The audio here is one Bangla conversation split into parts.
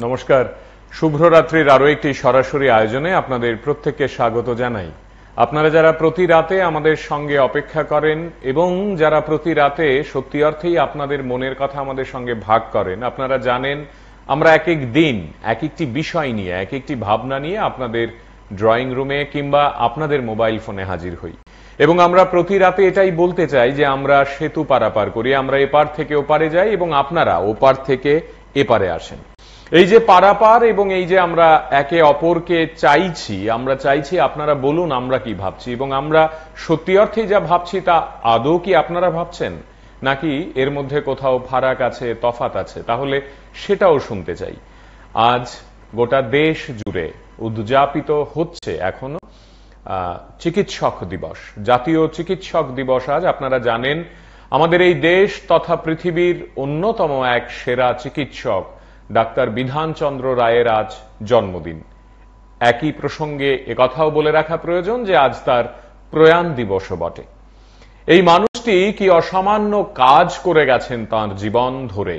নমস্কার, শুভরাত্রির আরো একটি সরাসরি আয়োজনে আপনাদের প্রত্যেককে স্বাগত জানাই। আপনারা যারা প্রতি রাতে আমাদের সঙ্গে অপেক্ষা করেন এবং যারা প্রতি রাতে সত্যি অর্থেই আপনাদের মনের কথা আমাদের সঙ্গে ভাগ করেন, আপনারা জানেন আমরা এক এক দিন এক একটি বিষয় নিয়ে এক একটি ভাবনা নিয়ে আপনাদের ড্রয়িং রুমে কিংবা আপনাদের মোবাইল ফোনে হাজির হই এবং আমরা প্রতি রাতে এটাই বলতে চাই যে আমরা সেতু পারাপার করি, আমরা এপার থেকে ওপারে যাই এবং আপনারা ওপার থেকে এপারে আসেন। এই যে পারাপার এবং এই যে আমরা একে অপরকে চাইছি, আমরা চাইছি আপনারা বলুন আমরা কি ভাবছি এবং আমরা সত্যি অর্থে যা ভাবছি তা আদৌ কি আপনারা ভাবছেন, নাকি এর মধ্যে কোথাও ফারাক আছে, তফাৎ আছে, তাহলে সেটাও শুনতে চাই। আজ গোটা দেশ জুড়ে উদযাপিত হচ্ছে এখনো চিকিৎসক দিবস, জাতীয় চিকিৎসক দিবস। আজ আপনারা জানেন আমাদের এই দেশ তথা পৃথিবীর অন্যতম এক সেরা চিকিৎসক ডাক্তার বিধানচন্দ্র রায়ের আজ জন্মদিন। একই প্রসঙ্গে একথাও বলে রাখা প্রয়োজন যে আজ তার প্রয়াণ দিবসও বটে। এই মানুষটি কি অসামান্য কাজ করে গেছেন তাঁর জীবন ধরে,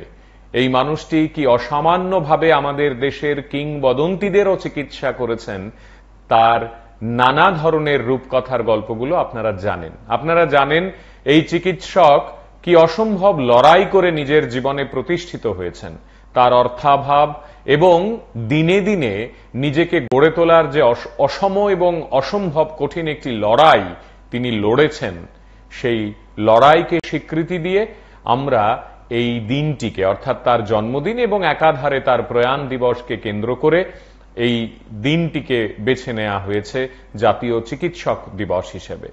এই মানুষটি কি অসামান্যভাবে আমাদের দেশের কিংবদন্তিদেরও চিকিৎসা করেছেন, তার নানা ধরনের রূপকথার গল্পগুলো আপনারা জানেন। আপনারা জানেন এই চিকিৎসক কি অসম্ভব লড়াই করে নিজের জীবনে প্রতিষ্ঠিত হয়েছেন, তার অর্থাভাব এবং দিনে দিনে নিজেকে গড়ে তোলার যে অসম এবং অসম্ভব কঠিন একটি লড়াই তিনি লড়েছেন, সেই লড়াইকে স্বীকৃতি দিয়ে আমরা এই দিনটিকে অর্থাৎ তার জন্মদিন এবং একাধারে তার প্রয়াণ দিবসকে কেন্দ্র করে এই দিনটিকে বেছে নেওয়া হয়েছে জাতীয় চিকিৎসক দিবস হিসেবে।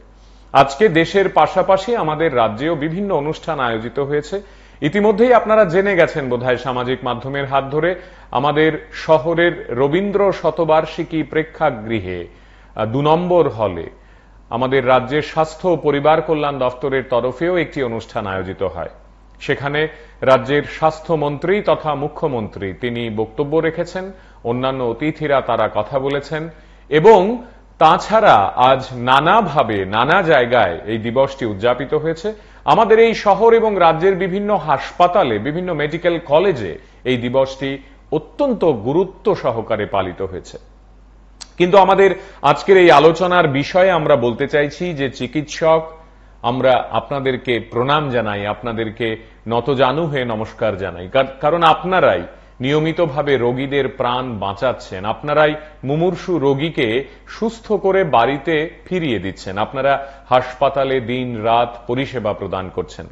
আজকে দেশের পাশাপাশি আমাদের রাজ্যেও বিভিন্ন অনুষ্ঠান আয়োজিত হয়েছে। ইতিমধ্যেই আপনারা জেনে গেছেন বোধহয় সামাজিক মাধ্যমের হাত ধরে আমাদের শহরের রবীন্দ্র শতবার্ষিকী প্রেক্ষাগৃহে ২ নম্বর হলে আমাদের রাজ্যের স্বাস্থ্য ও পরিবার কল্যাণ দপ্তরের তরফেও একটি অনুষ্ঠান আয়োজিত হয়। সেখানে রাজ্যের স্বাস্থ্যমন্ত্রী তথা মুখ্যমন্ত্রী তিনি বক্তব্য রেখেছেন, অন্যান্য অতিথিরা তারা কথা বলেছেন এবং তাছাড়া আজ নানাভাবে নানা জায়গায় এই দিবসটি উদযাপিত হয়েছে। আমাদের এই শহর এবং রাজ্যের বিভিন্ন হাসপাতালে, বিভিন্ন মেডিকেল কলেজে এই দিবসটি অত্যন্ত গুরুত্ব সহকারে পালিত হয়েছে। কিন্তু আমাদের আজকের এই আলোচনার বিষয়ে আমরা বলতে চাইছি যে চিকিৎসক, আমরা আপনাদেরকে প্রণাম জানাই, আপনাদেরকে নতজানু হয়ে নমস্কার জানাই, কারণ আপনারাই নিয়মিতভাবে রোগীদের প্রাণ বাঁচাচ্ছেন, আপনারাই মুমূর্ষু রোগীকে সুস্থ করে বাড়িতে ফিরিয়ে দিচ্ছেন, আপনারা হাসপাতালে দিন রাত পরিষেবা প্রদান করছেন।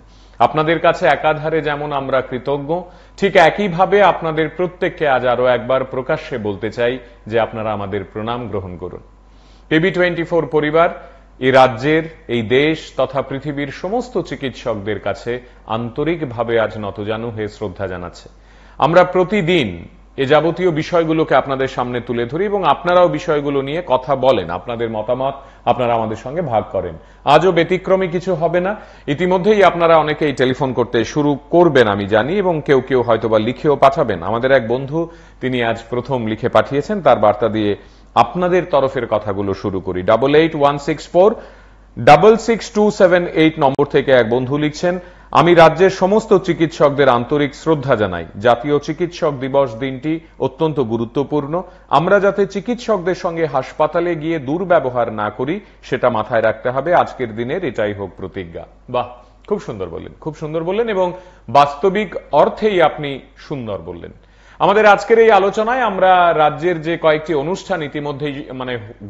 আপনাদের কাছে একাধারে যেমন আমরা কৃতজ্ঞ, ঠিক একইভাবে আপনাদের প্রত্যেককে আজ আরো একবার প্রকাশ্যে বলতে চাই যে আপনারা আমাদের প্রণাম গ্রহণ করুন। টিভি24 পরিবার এই রাজ্যের, এই দেশ তথা পৃথিবীর সমস্ত চিকিৎসকদের কাছে আন্তরিকভাবে আজ নতজানু হয়ে শ্রদ্ধা জানাচ্ছে। আমরা প্রতিদিন এ যাবতীয় বিষয়গুলোকে আপনাদের সামনে তুলে ধরি এবং আপনারাও বিষয়গুলো নিয়ে কথা বলেন, আপনাদের মতামত আপনারা আমাদের সঙ্গে ভাগ করেন। আজও ব্যতিক্রমী কিছু হবে না। ইতিমধ্যেই আপনারা অনেকেই টেলিফোন করতে শুরু করবেন আমি জানি এবং কেউ কেউ হয়তোবা লিখেও পাঠাবেন। আমাদের এক বন্ধু তিনি আজ প্রথম লিখে পাঠিয়েছেন, তার বার্তা দিয়ে আপনাদের তরফের কথাগুলো শুরু করি। 8816466278 নম্বর থেকে এক বন্ধু লিখছেন, আমি রাজ্যের সমস্ত চিকিৎসকদের আন্তরিক শ্রদ্ধা জানাই। জাতীয় চিকিৎসক দিবস দিনটি অত্যন্ত গুরুত্বপূর্ণ। আমরা যাতে চিকিৎসকদের সঙ্গে হাসপাতালে গিয়ে দুর্ব্যবহার না করি সেটা মাথায় রাখতে হবে। আজকের দিনের এটাই হোক প্রতিজ্ঞা। বাহ, খুব সুন্দর বললেন, খুব সুন্দর বললেন এবং বাস্তবিক অর্থেই আপনি সুন্দর বললেন। আমাদের আজকের এই আলোচনায় আমরা রাজ্যের যে কয়েকটি অনুষ্ঠান ইতিমধ্যেই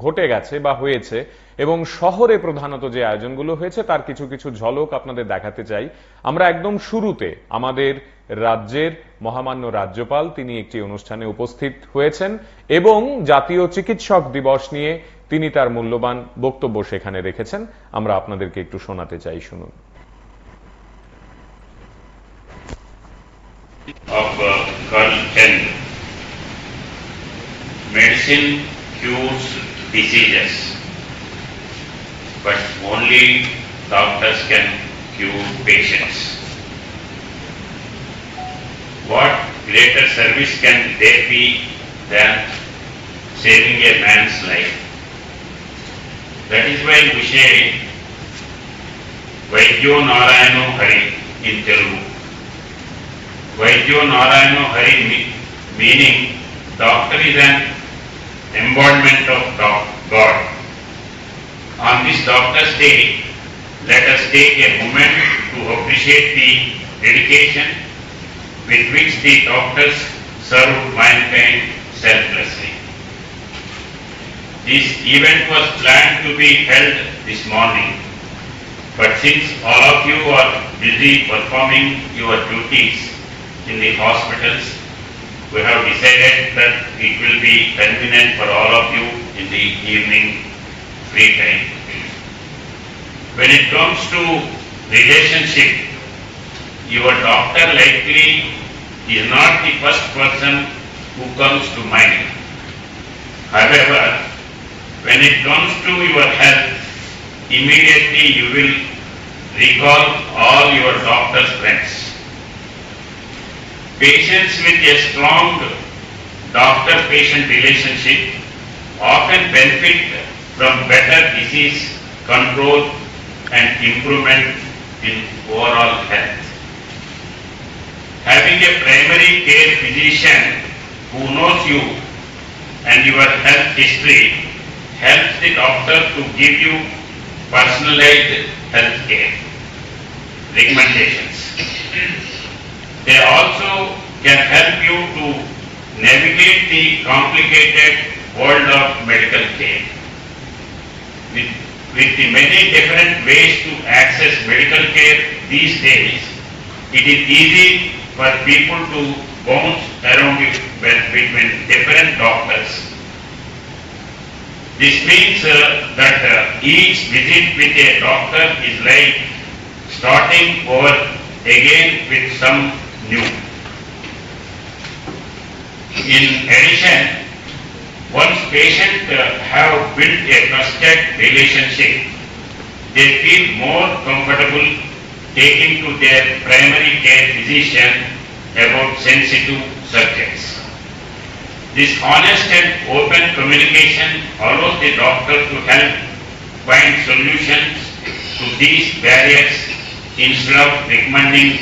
ঘটে গেছে বা হয়েছে এবং শহরে প্রধানত যে আয়োজনগুলো হয়েছে তার কিছু কিছু ঝলক আপনাদের দেখাতে চাই। আমরা একদম শুরুতে আমাদের রাজ্যের মহামান্য রাজ্যপাল তিনি একটি অনুষ্ঠানে উপস্থিত হয়েছেন এবং জাতীয় চিকিৎসক দিবস নিয়ে তিনি তার মূল্যবান বক্তব্য সেখানে রেখেছেন। আমরা আপনাদেরকে একটু শোনাতে চাই, শুনুন। Of Colonel Chand. Medicine cures diseases, but only doctors can cure patients. What greater service can there be than saving a man's life? That is why we say Vaidyo Narayano Hari in Telugu. Vaidyo Narayano Hari meaning doctor is an embodiment of God. On this Doctor's Day, let us take a moment to appreciate the dedication with which the doctors serve mankind selflessly. This event was planned to be held this morning, but since all of you are busy performing your duties in the hospitals, we have decided that it will be convenient for all of you in the evening free time. When it comes to relationship, your doctor likely is not the first person who comes to mind. However, when it comes to your health, immediately you will recall all your doctor's friends. Patients with a strong doctor-patient relationship often benefit from better disease control and improvement in overall health. Having a primary care physician who knows you and your health history helps the doctor to give you personalized health care recommendations. They also can help you to navigate the complicated world of medical care. With the many different ways to access medical care these days, it is easy for people to bounce around between different doctors. This means that each visit with a doctor is like starting over again with some new. In addition, once patients have built a trusted relationship, they feel more comfortable taking to their primary care physician about sensitive subjects. This honest and open communication allows the doctor to help find solutions to these barriers instead of recommending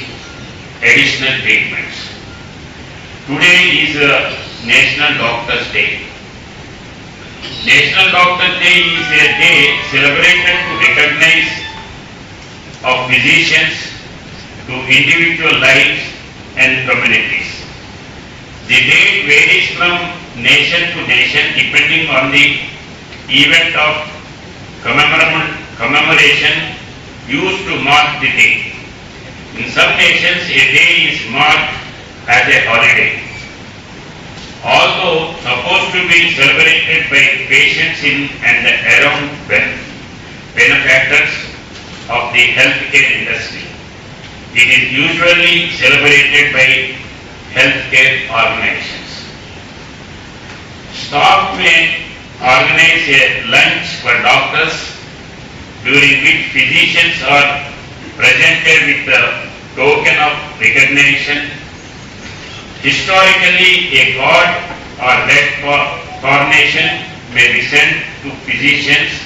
additional treatments. Today is National Doctors' Day. National Doctors' Day is a day celebrated to recognize of physicians to individual lives and communities. The date varies from nation to nation depending on the event of commemoration used to mark the day. In some nations, a day is marked as a holiday. Although supposed to be celebrated by patients in and around benefactors of the healthcare industry, it is usually celebrated by healthcare organizations. Staff may organize a lunch for doctors during which physicians are presented with the token of recognition. Historically, a card or red coronation may be sent to physicians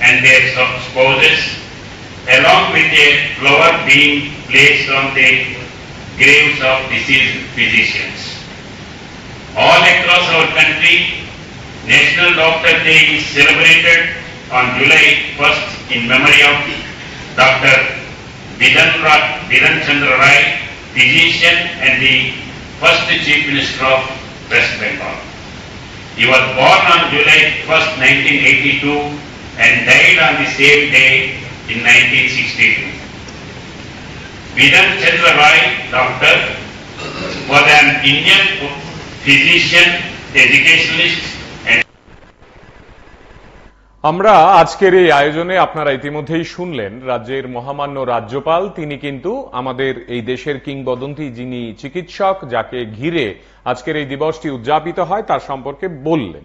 and their spouses, along with a flower being placed on the graves of deceased physicians. All across our country, National Doctors' Day is celebrated on July 1st in memory of Dr. Bidhan Chandra Rai, physician and the first Chief Minister of West Bengal. He was born on July 1st, 1982 and died on the same day in 1962. Bidhan Chandra Rai, doctor, was an Indian physician, educationalist and আমরা আজকের এই আয়োজনে আপনারা ইতিমধ্যেই শুনলেন রাজ্যের মহামান্য রাজ্যপাল তিনি কিন্তু আমাদের এই দেশের কিংবদন্তি যিনি চিকিৎসক যাকে ঘিরে আজকের এই দিবসটি উদযাপিত হয় তার সম্পর্কে বললেন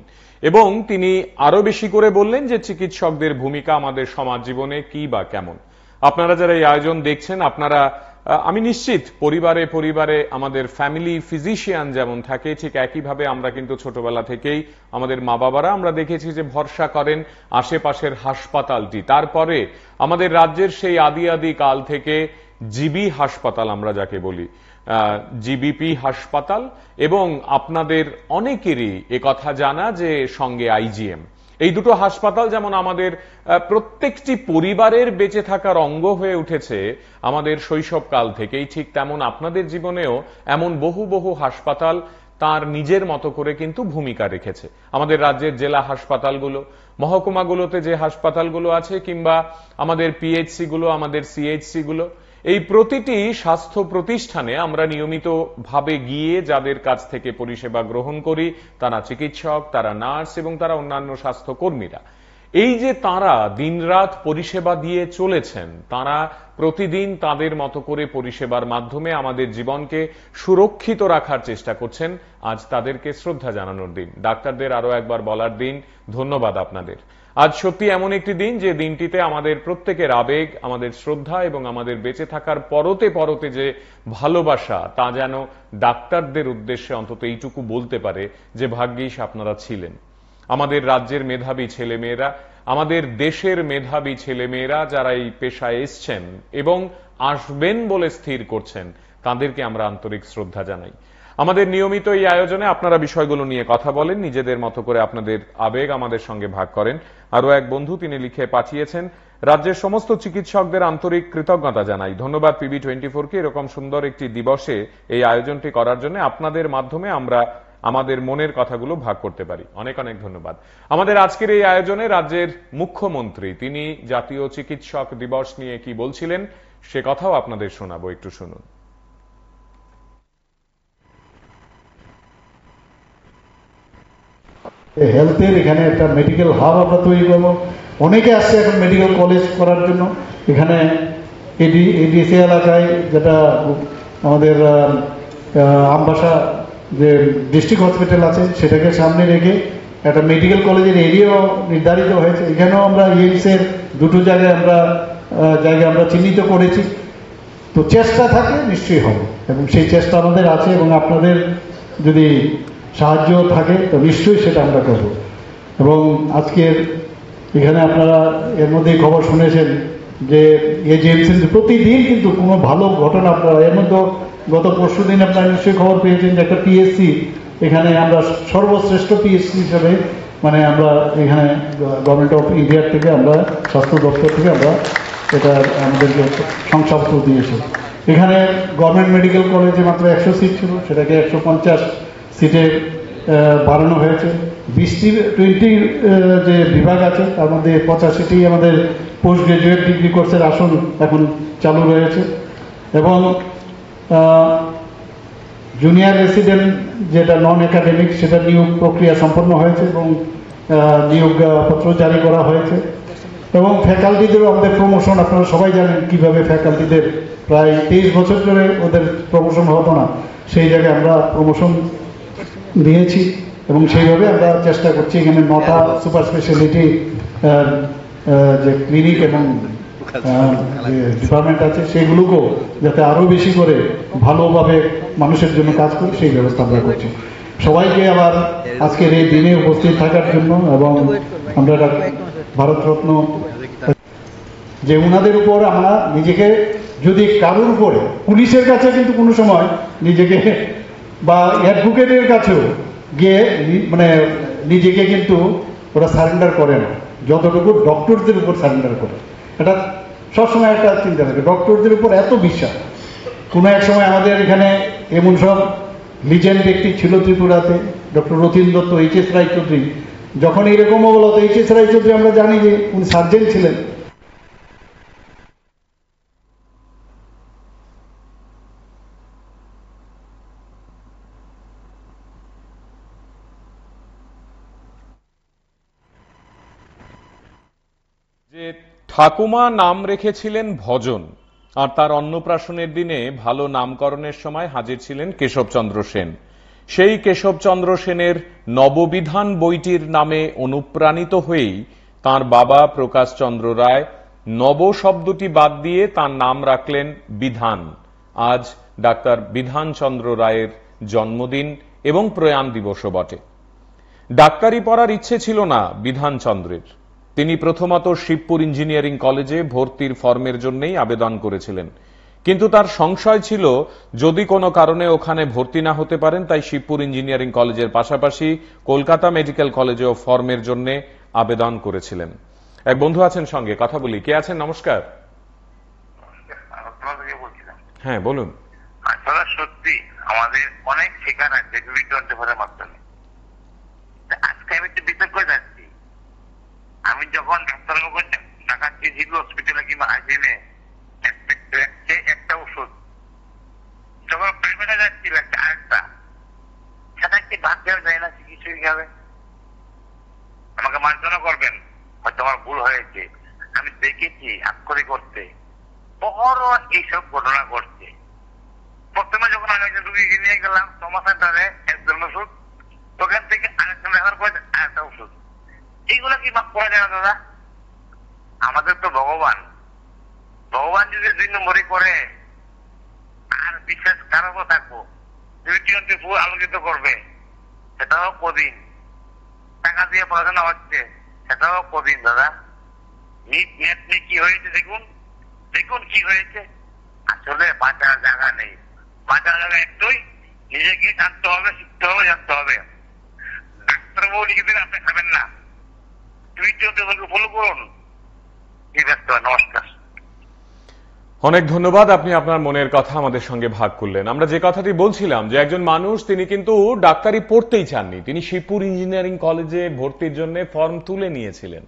এবং তিনি আরো বেশি করে বললেন যে চিকিৎসকদের ভূমিকা আমাদের সমাজ জীবনে কি বা কেমন। আপনারা যারা এই আয়োজন দেখছেন আপনারা আমি নিশ্চিত পরিবারে পরিবারে আমাদের ফ্যামিলি ফিজিশিয়ান যেমন থাকে ঠিক একইভাবে আমরা কিন্তু ছোটবেলা থেকেই আমাদের মা বাবারা আমরা দেখেছি যে ভরসা করেন আশেপাশের হাসপাতালটি। তারপরে আমাদের রাজ্যের সেই আদি কাল থেকে জিবি হাসপাতাল আমরা যাকে বলি জিবিপি হাসপাতাল এবং আপনাদের অনেকেরই একথা জানা যে সঙ্গে আইজিএম। এই দুটো হাসপাতাল যেমন আমাদের প্রত্যেকটি পরিবারের বেঁচে থাকার অঙ্গ হয়ে উঠেছে আমাদের শৈশবকাল থেকেই, ঠিক তেমন আপনাদের জীবনেও এমন বহু বহু হাসপাতাল তার নিজের মতো করে কিন্তু ভূমিকা রেখেছে। আমাদের রাজ্যের জেলা হাসপাতালগুলো, মহকুমাগুলোতে যে হাসপাতালগুলো আছে, কিংবা আমাদের পিএইচসি গুলো, আমাদের সিএইচসি গুলো, এই প্রতিটি স্বাস্থ্য প্রতিষ্ঠানে আমরা নিয়মিত ভাবে গিয়ে যাদের কাছ থেকে পরিষেবা গ্রহণ করি, তারা চিকিৎসক, তারা নার্স এবং তারা অন্যান্য স্বাস্থ্যকর্মীরা, এই যে তারা দিনরাত পরিষেবা দিয়ে চলেছেন, তারা প্রতিদিন তাদের মতো করে পরিষেবার মাধ্যমে আমাদের জীবনকে সুরক্ষিত রাখার চেষ্টা করছেন। আজ তাদেরকে শ্রদ্ধা জানানোর দিন, ডাক্তারদের আরো একবার বলার দিন, ধন্যবাদ আপনাদের। আজ সত্যি এমন একটি দিন যে দিনটিতে আমাদের প্রত্যেকের আবেগ, আমাদের শ্রদ্ধা এবং আমাদের বেঁচে থাকার পরতে পরতে যে ভালোবাসা, তা যেন ডাক্তারদের উদ্দেশ্যে অন্তত এইটুকু বলতে পারে যে ভাগ্যিস আপনারা ছিলেন। আমাদের রাজ্যের মেধাবী ছেলেমেয়েরা, আমাদের দেশের মেধাবী ছেলেমেয়েরা যারা এই পেশায় এসছেন এবং আসবেন বলে স্থির করছেন, তাদেরকে আমরা আন্তরিক শ্রদ্ধা জানাই। আমাদের নিয়মিত এই আয়োজনে আপনারা বিষয়গুলো নিয়ে কথা বলেন, নিজেদের মতো করে আপনাদের আবেগ আমাদের সঙ্গে ভাগ করেন। আরো এক বন্ধু তিনি লিখে পাঠিয়েছেন, রাজ্যের সমস্ত চিকিৎসকদের আন্তরিক কৃতজ্ঞতা জানাই। ধন্যবাদ PB24 কে এরকম সুন্দর একটি দিবসে এই আয়োজনটি করার জন্য। আপনাদের মাধ্যমে আমরা আমাদের মনের কথাগুলো ভাগ করতে পারি। অনেক অনেক ধন্যবাদ। আমাদের আজকের এই আয়োজনে রাজ্যের মুখ্যমন্ত্রী তিনি জাতীয় চিকিৎসক দিবস নিয়ে কি বলছিলেন সে কথাও আপনাদের শোনাবো, একটু শুনুন। হেলথের এখানে একটা মেডিকেল হাব আমরা তৈরি করবো। অনেকে আসছে এখন মেডিকেল কলেজ করার জন্য। এখানে এডিসি এলাকায় যেটা আমাদের আমবাসা যে ডিস্ট্রিক্ট হসপিটাল আছে সেটাকে সামনে রেখে একটা মেডিকেল কলেজের এরিয়াও নির্ধারিত হয়েছে। এখানেও আমরা এইমসের দুটো জায়গায় আমরা চিহ্নিত করেছি। তো চেষ্টা থাকে নিশ্চয়ই হবে এবং সেই চেষ্টা আমাদের আছে এবং আপনাদের যদি সাহায্য থাকে তো নিশ্চয়ই সেটা আমরা করব। এবং আজকের এখানে আপনারা এর মধ্যেই খবর শুনেছেন যে এজিএমসি প্রতিদিন কিন্তু কোনো ভালো ঘটনা, আপনারা এর মধ্যে গত পরশু দিন আপনারা নিশ্চয়ই খবর পেয়েছেন যে একটা পিএসসি, এখানে আমরা সর্বশ্রেষ্ঠ পিএসসি হিসাবে মানে আমরা এখানে গভর্নমেন্ট অফ ইন্ডিয়ার থেকে আমরা স্বাস্থ্য দপ্তর থেকে আমরা এটা আমাদেরকে শংসাপত্র দিয়েছে। এখানে গভর্নমেন্ট মেডিকেল কলেজে মাত্র 100 সিট ছিল, সেটাকে 150 সিটে বাড়ানো হয়েছে। 20 যে বিভাগ আছে তার মধ্যে 85টি আমাদের পোস্ট গ্রাজুয়েট ডিগ্রি কোর্সের আসন এখন চালু রয়েছে এবং জুনিয়র রেসিডেন্ট যেটা নন একাডেমিক সেটা নিয়োগ প্রক্রিয়া সম্পন্ন হয়েছে এবং নিয়োগপত্র জারি করা হয়েছে। এবং ফ্যাকাল্টিদেরও আমাদের প্রমোশন, আপনারা সবাই জানেন কিভাবে ফ্যাকাল্টিদের প্রায় 23 বছর ধরে ওদের প্রমোশন হতো না, সেই জায়গায় আমরা প্রমোশন দিয়েছি এবং সেইভাবে আমরা চেষ্টা করছি এখানে 9টা সুপার স্পেশালিটি যে ক্লিনিক এবং ডিপার্টমেন্ট আছে সেগুলোকেও যাতে আরো বেশি করে ভালোভাবে মানুষের জন্য কাজ করি সেই ব্যবস্থা আমরা করছি। সবাইকে আবার আজকের এই দিনে উপস্থিত থাকার জন্য এবং আমরা ভারতরত্ন যে ওনাদের উপর আমরা নিজেকে যদি কারোর উপরে পুলিশের কাছে কিন্তু কোনো সময় নিজেকে বা অ্যাডভোকেটের কাছেও গিয়ে মানে নিজেকে কিন্তু ওরা সারেন্ডার করে না, যতটুকু ডক্টরদের উপর সারেন্ডার করে। এটা সবসময় একটা চিন্তা থাকে, ডক্টরদের উপর এত বিশ্বাস। কোনো এক সময় আমাদের এখানে এমন সব লিজেন্ড ব্যক্তি ছিল ত্রিপুরাতে, ডক্টর রথীন দত্ত, এইচ.এস. রায়চৌধুরী। যখন এইরকম বলো তো এইচ.এস. রায়চৌধুরী আমরা জানি যে উনি সার্জেন ছিলেন। যে ঠাকুমা নাম রেখেছিলেন ভজন, আর তার অন্নপ্রাশনের দিনে ভালো নামকরণের সময় হাজির ছিলেন কেশবচন্দ্র সেন। সেই কেশবচন্দ্র সেনের নববিধান বইটির নামে অনুপ্রাণিত হয়েই তার বাবা প্রকাশচন্দ্র রায় নব শব্দটি বাদ দিয়ে তার নাম রাখলেন বিধান। আজ ডাক্তার বিধানচন্দ্র রায়ের জন্মদিন এবং প্রয়াণ দিবসও বটে। ডাক্তারি পড়ার ইচ্ছে ছিল না বিধানচন্দ্রের। তিনি প্রথমত শিবপুর ইঞ্জিনিয়ারিং কলেজে ভর্তির ফর্মের জন্যই আবেদন করেছিলেন, কিন্তু তার সংশয় ছিল যদি কোনো কারণে ওখানে ভর্তি না হতে পারেন, তাই শিবপুর ইঞ্জিনিয়ারিং কলেজের পাশাপাশি কলকাতা মেডিকেল কলেজেও ফর্মের জন্য আবেদন করেছিলেন। এক বন্ধু আছেন সঙ্গে, কথা বলি। কে আছেন? নমস্কার। হ্যাঁ, বলুন। আসলে সত্যি আমাদের অনেক শেখার আছে বিজ্ঞানের মাধ্যমে। আজকে আমি একটু বিচার করে যাচ্ছি, আমি যখন ডাক্তারবাবু দেখাচ্ছি জিবি হসপিটালে কিংবা আইজিএমে একটা ওষুধ, যখন প্রাইভেটে যাচ্ছি আরেকটা, সেটা কি বাদ দেওয়া যায় না? চিকিৎসা হবে, আমাকে মার্জনা করবেন, হয়তো আমার ভুল হয়েছে। আমি দেখেছি আক্ষরিক করতে বড় এইসব ঘটনা ঘটছে। প্রথমে যখন আমি একজন রুগীকে নিয়ে গেলাম ট্রমা সেন্টারে, একজন ওষুধ, ওখান থেকে আরেকজন রেফার করে আরেকটা ওষুধ। এইগুলো কি মাফ করা যায় না দাদা? আমাদের তো ভগবান যদি 2 নম্বরই করে, আর বিশ্বাস কারো থাকবো 2024 আলোকিত করবে, সেটাও কদিন। টাকা দিয়ে পড়াশোনা হচ্ছে, সেটাও কদিন দাদা। নেট কি হয়েছে দেখুন কি হয়েছে। আসলে বাঁচার জায়গা নেই, বাঁচার জায়গা একটুই, নিজেকে জানতে হবে, শিখতে হবে, জানতে হবে। ডাক্তারবাবু লিখে দিলে আপনি খাবেন না, ফলো করুন। নমস্কার। অনেক ধন্যবাদ, আপনি আপনার মনের কথা আমাদের সঙ্গে ভাগ করলেন। আমরা যে কথাটি বলছিলাম যে একজন মানুষ, তিনি কিন্তু ডাক্তারি পড়তেই চাননি, তিনি শিবপুর ইঞ্জিনিয়ারিং কলেজে ভর্তির জন্য ফর্ম তুলে নিয়েছিলেন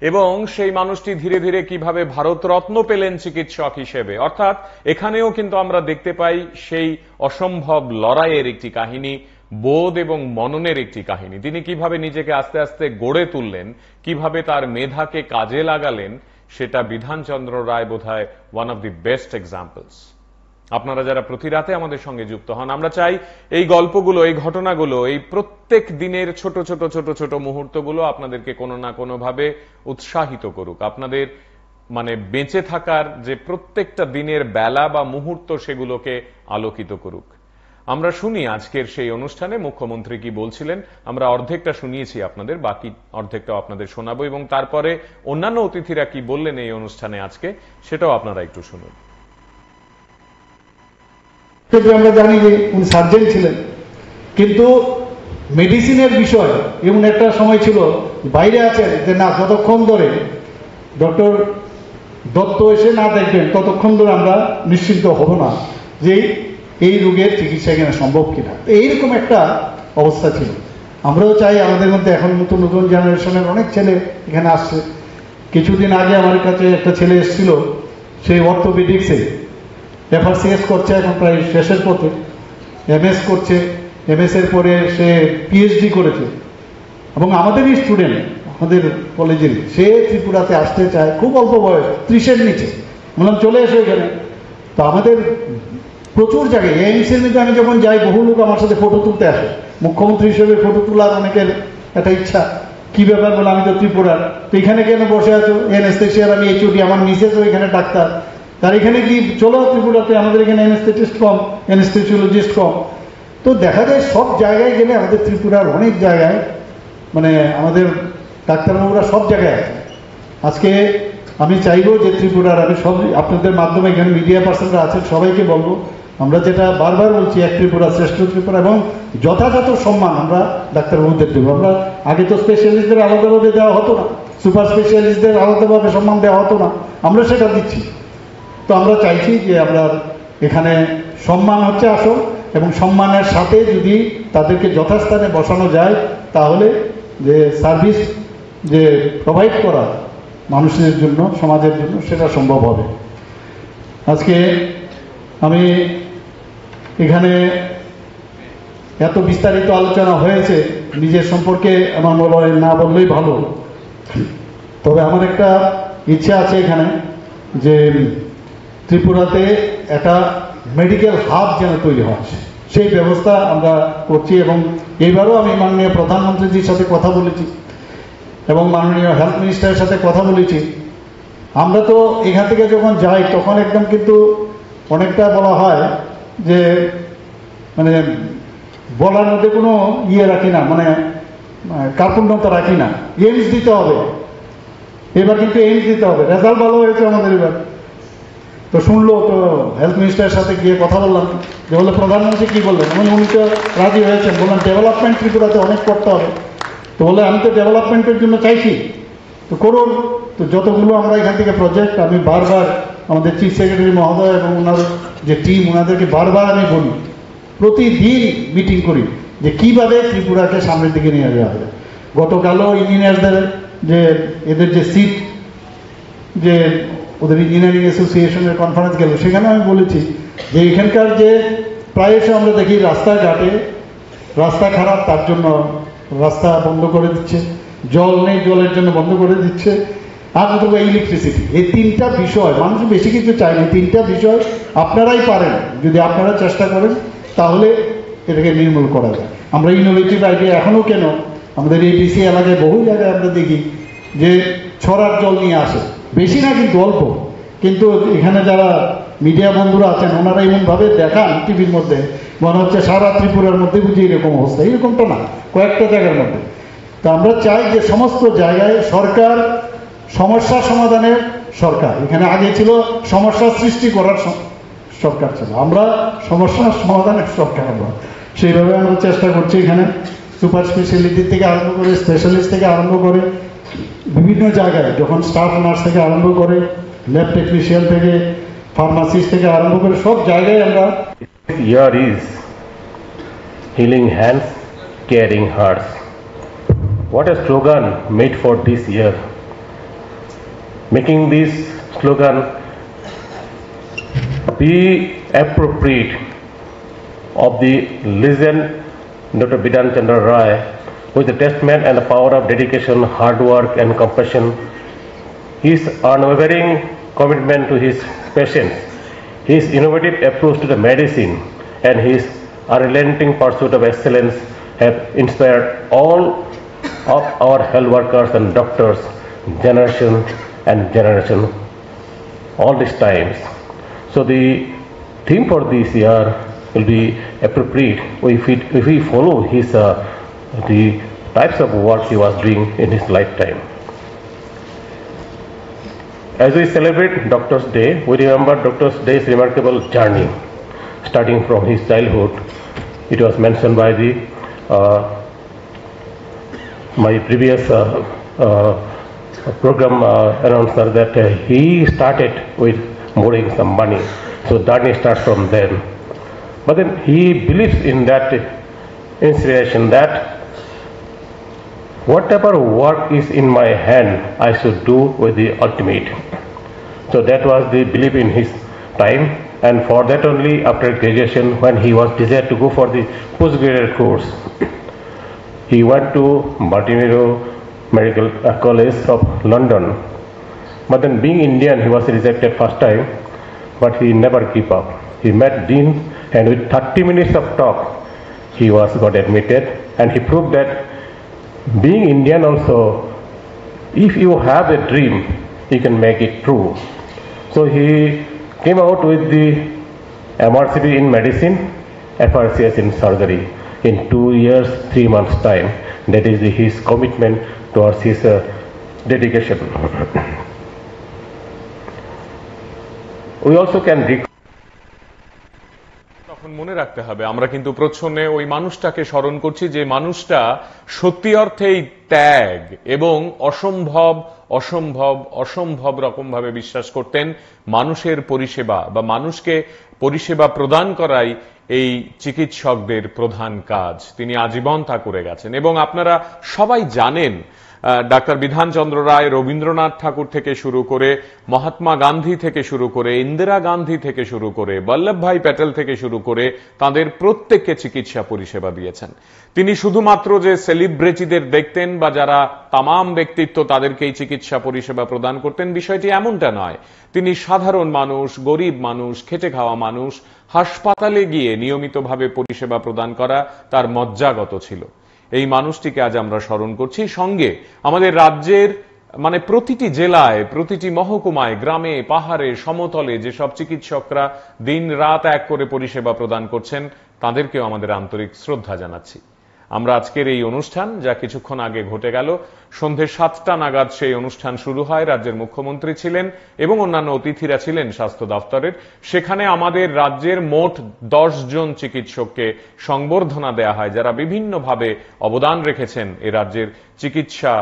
এবং সেই মানুষটি ধীরে ধীরে কিভাবে ভারতরত্ন পেলেন চিকিৎসক হিসেবে। অর্থাৎ এখানেও কিন্তু আমরা দেখতে পাই সেই অসম্ভব লড়াইয়ের একটি কাহিনী, বোধ এবং মননের একটি কাহিনী। তিনি কিভাবে নিজেকে আস্তে আস্তে গড়ে তুললেন, কিভাবে তার মেধাকে কাজে লাগালেন, সেটা বিধানচন্দ্র রায় বোধহয় one of the best examples. আপনারা যারা প্রতি রাতে আমাদের সঙ্গে যুক্ত হন, আমরা চাই এই গল্পগুলো, এই ঘটনাগুলো, এই প্রত্যেক দিনের ছোট ছোট ছোট ছোট মুহূর্তগুলো আপনাদেরকে কোনো না কোনো ভাবে উৎসাহিত করুক, আপনাদের বেঁচে থাকার যে প্রত্যেকটা দিনের বেলা বা মুহূর্ত, সেগুলোকে আলোকিত করুক। আমরা শুনি আজকের সেই অনুষ্ঠানে মুখ্যমন্ত্রী কি বলছিলেন। আমরা অর্ধেকটা শুনিয়েছি আপনাদের, বাকি অর্ধেকটা আপনাদের শোনাবো এবং তারপরে অন্যান্য অতিথিরা কি বললেন এই অনুষ্ঠানে আজকে, সেটাও আপনারা একটু শুনুন। আমরা জানি যে উনি সার্জেন ছিলেন, কিন্তু মেডিসিনের বিষয় এমন একটা সময় ছিল বাইরে আছেন যে না, যতক্ষণ ধরে ডক্টর দত্ত এসে না দেখবেন ততক্ষণ ধরে আমরা নিশ্চিন্ত হব না যে এই রোগের চিকিৎসা এখানে সম্ভব কিনা। এইরকম একটা অবস্থা ছিল। আমরাও চাই আমাদের মধ্যে এখন নতুন নতুন জেনারেশনের অনেক ছেলে এখানে আসছে। কিছুদিন আগে আমার কাছে একটা ছেলে এসেছিল, সেই অর্থোপেডিক্সে FRCS করছে, এখন প্রায় শেষের পথে, MS করছে, MS এর পরে সে PhD করেছে এবং আমাদেরই স্টুডেন্ট, আমাদের কলেজের। সে ত্রিপুরাতে আসতে চায়, খুব অল্প বয়স, 30-এর নিচে। বললাম চলে এসো এখানে। তো আমাদের প্রচুর জায়গায় AIIMS-এর মধ্যে আমি যখন যাই, বহু লোক আমার সাথে ফটো তুলতে আসে। মুখ্যমন্ত্রী হিসেবে ফটো তোলার অনেকের একটা ইচ্ছা। কি ব্যাপার বলে, আমি তো ত্রিপুরার, তো এখানে কেন বসে আছো? অ্যানেস্থেশিয়ার আমি HOD, আমার মিসেসও এখানে ডাক্তার, তার এখানে কি চলো ত্রিপুরাতে, আমাদের এখানে অ্যানেস্থেটিস্ট কম, অ্যানেস্থেসিওলজিস্ট কম। তো দেখা যায় সব জায়গায় গেলে আমাদের ত্রিপুরার অনেক জায়গায় আমাদের ডাক্তারবাবুরা সব জায়গায় আছে। আজকে আমি চাইবো যে ত্রিপুরার, আমি সব আপনাদের মাধ্যমে এখানে মিডিয়া পার্সনরা আছেন সবাইকে বলবো, আমরা যেটা বারবার বলছি, এক ত্রিপুরা শ্রেষ্ঠ ত্রিপুরা, এবং যথাযথ সম্মান আমরা ডাক্তারবাবুদের দেবো। আমরা আগে তো স্পেশালিস্টদের আলাদাভাবে দেওয়া হতো না, সুপার স্পেশালিস্টদের আলাদাভাবে সম্মান দেওয়া হতো না, আমরা সেটা দিচ্ছি। তো আমরা চাইছি যে আমরা এখানে সম্মান হচ্ছে আসল, এবং সম্মানের সাথে যদি তাদেরকে যথাস্থানে বসানো যায়, তাহলে যে সার্ভিস যে প্রোভাইড করা মানুষের জন্য, সমাজের জন্য, সেটা সম্ভব হবে। আজকে আমি এখানে এত বিস্তারিত আলোচনা হয়েছে, নিজের সম্পর্কে আমার মনে হয় না বললেই ভালো। তবে আমার একটা ইচ্ছা আছে এখানে যে ত্রিপুরাতে একটা মেডিকেল হাব যেন তৈরি হয়, সেই ব্যবস্থা আমরা করছি। এবং এইবারও আমি মাননীয় প্রধানমন্ত্রীজির সাথে কথা বলেছি এবং মাননীয় হেলথ মিনিস্টারের সাথে কথা বলেছি। আমরা তো এখান থেকে যখন যাই তখন একদম কিন্তু অনেকটা বলা হয় যে বলার মধ্যে কোনো রাখি না, কার্পণ্যতা রাখি না। এইমস দিতে হবে, এবার কিন্তু এইমস দিতে হবে। রেজাল্ট ভালো হয়েছে আমাদের এবার, তো শুনলো, তো হেলথ মিনিস্টারের সাথে গিয়ে কথা বললাম যে বলে প্রধানমন্ত্রী কি বললেন, উনি তো রাজি হয়েছেন। বললাম ডেভেলপমেন্ট ত্রিপুরাতে অনেক করতে হবে। তো বলে আমি তো ডেভেলপমেন্টের জন্য চাইছি, তো করুন। তো যতগুলো আমরা এখান থেকে প্রজেক্ট, আমি বারবার আমাদের চিফ সেক্রেটারি মহোদয় এবং ওনার যে টিম, ওনাদেরকে বারবার আমি বলি, প্রতিদিন মিটিং করি যে কিভাবে ত্রিপুরাকে সামনের দিকে নিয়ে যাওয়া যায়। গতকালও ইঞ্জিনিয়ারদের যে এদের যে সিট, যে ওদের ইঞ্জিনিয়ারিং অ্যাসোসিয়েশনের কনফারেন্স গেল, সেখানে আমি বলেছি যে এখানকার যে প্রায়শই আমরা দেখি রাস্তাঘাটে রাস্তা খারাপ, তার জন্য রাস্তা বন্ধ করে দিচ্ছে, জল নেই, জলের জন্য বন্ধ করে দিচ্ছে, আর অথবা ইলেকট্রিসিটি। এই তিনটা বিষয়, মানুষ বেশি কিছু চায় না, এই তিনটা বিষয় আপনারাই পারেন, যদি আপনারা চেষ্টা করেন তাহলে এটাকে নির্মূল করা যায়। আমরা ইনোভেটিভ আইডিয়া এখনও কেন আমাদের এই ডিসি এলাকায় বহু জায়গায় আমরা দেখি যে ছড়ার জল নিয়ে আসে, বেশি না কিন্তু অল্প, কিন্তু এখানে যারা মিডিয়া বন্ধুরা আছেন ওনারা এমনভাবে দেখান টিভির মধ্যে, মনে হচ্ছে সারা ত্রিপুরার মধ্যে বুঝি এরকম অবস্থা। এরকমটা না, কয়েকটা জায়গার মধ্যে। তো আমরা চাই যে সমস্ত জায়গায় সরকার সমস্যা সমাধানের সরকার, এখানে আগে ছিল সমস্যা সৃষ্টি করার সরকার ছিল, আমরা সমস্যা সমাধানের সরকার। আমরা সেইভাবে আমরা চেষ্টা করছি। এখানে সুপার স্পেশালিটি থেকে আরম্ভ করে, স্পেশালিস্ট থেকে আরম্ভ করে, বিভিন্ন জায়গায় যখন স্টাফ নার্স থেকে আরম্ভ করে, ল্যাব টেকনিশিয়ান থেকে, ফার্মাসিস্ট থেকে আরম্ভ করে সব জায়গায় আমরা। Year is healing hands, caring hearts. What a slogan made for this year. Making this slogan be appropriate of the legend Dr. Bidhan Chandra Rai, with the testament and the power of dedication, hard work and compassion, his unwavering commitment to his patients, his innovative approach to the medicine, and his unrelenting pursuit of excellence have inspired all of our health workers and doctors, generation and generation, all these times. So the theme for this year will be appropriate if we follow his the types of work he was doing in his lifetime. As we celebrate Doctor's Day, we remember Doctor's Day's remarkable journey, starting from his childhood. It was mentioned by the my previous program announcer that he started with borrowing some money, so journey starts from then. But then he believes in that inspiration that whatever work is in my hand, I should do with the ultimate. So that was the belief in his time, and for that only after graduation, when he was desired to go for the postgraduate course, he went to Martinero Medical College of London. But then being Indian, he was rejected first time, but he never gave up. He met Dean, and with 30 minutes of talk, he got admitted, and he proved that being Indian also, if you have a dream, you can make it true. So he came out with the MRCP in medicine, FRCS in surgery in 2 years, 3 months time. That is his commitment towards his dedication. We also can তখন মনে রাখতে হবে আমরা কিন্তু প্রচ্ছন্নে ওই মানুষটাকে স্মরণ করছি, যে মানুষটা সত্যি অর্থেই ত্যাগ এবং অসম্ভব অসম্ভব অসম্ভব রকম ভাবে বিশ্বাস করতেন মানুষের পরিষেবা বা মানুষকে পরিষেবা প্রদান করাই এই চিকিৎসকদের প্রধান কাজ। তিনি আজীবন তা করে গেছেন এবং আপনারা সবাই জানেন ডাক্তার বিধান চন্দ্র রায় রবীন্দ্রনাথ ঠাকুর থেকে শুরু করে, মহাত্মা গান্ধী থেকে শুরু করে, ইন্দিরা গান্ধী থেকে শুরু করে, বল্লভভাই প্যাটেল থেকে শুরু করে তাদের প্রত্যেককে চিকিৎসা পরিষেবা দিয়েছেন। তিনি শুধুমাত্র যে সেলিব্রিটিদের দেখতেন বা যারা তামাম ব্যক্তিত্ব তাদেরকেই চিকিৎসা পরিষেবা প্রদান করতেন, বিষয়টি এমনটা নয়। তিনি সাধারণ মানুষ, গরিব মানুষ, খেটে খাওয়া মানুষ, হাসপাতালে গিয়ে নিয়মিতভাবে পরিষেবা প্রদান করা তার মজ্জাগত ছিল। এই মানুষটিকে আজ আমরা স্মরণ করছি। সঙ্গে আমাদের রাজ্যের মানে প্রতিটি জেলায়, প্রতিটি মহকুমায়, গ্রামে, পাহাড়ে, সমতলে যেসব চিকিৎসকরা দিন রাত এক করে পরিষেবা প্রদান করছেন তাদেরকেও আমাদের আন্তরিক শ্রদ্ধা জানাচ্ছি। আমরা আজকের এই অনুষ্ঠান, যা কিছুক্ষণ আগে ঘটে গেল, সন্ধ্যে 7টা নাগাদ সেই অনুষ্ঠান শুরু হয়। রাজ্যের মুখ্যমন্ত্রী ছিলেন এবং অন্যান্য অতিথিরা ছিলেন স্বাস্থ্য দপ্তরের। সেখানে আমাদের রাজ্যের মোট 10 জন চিকিৎসককে সংবর্ধনা দেয়া হয়, যারা বিভিন্নভাবে অবদান রেখেছেন এ রাজ্যের চিকিৎসা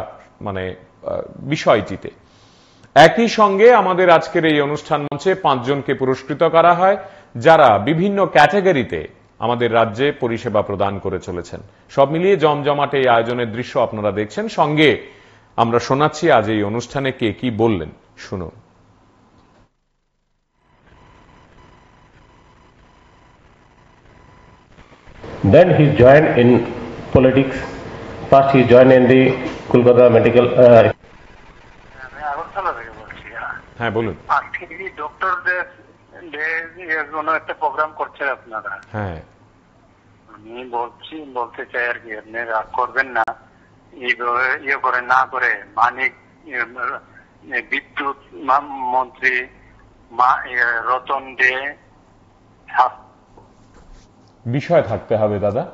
বিষয়টিতে। একই সঙ্গে আমাদের আজকের এই অনুষ্ঠান মঞ্চে 5 জনকে পুরস্কৃত করা হয়, যারা বিভিন্ন ক্যাটাগরিতে আমাদের রাজ্যে পরিষেবা প্রদান করে চলেছেন। সব মিলিয়ে জমজমাটে এই আয়োজনের দৃশ্য আপনারা দেখছেন। সঙ্গে আমরা শোনাচ্ছি আজ এই অনুষ্ঠানে কে কি বললেন, শুনুন। Then he joined in politics. First he joined in the Kolkata Medical হ্যাঁ বলুন। আজকে ডক্টরদের কোনো একটা প্রোগ্রাম করছে আপনারা? হ্যাঁ, আমি বলতে চাই আর কি, আপনি রাগ করবেন না, ইয়ে করে না করে মানিক বিদ্যুৎ মন্ত্রী রতন দে বিষয় থাকতে হবে দাদা,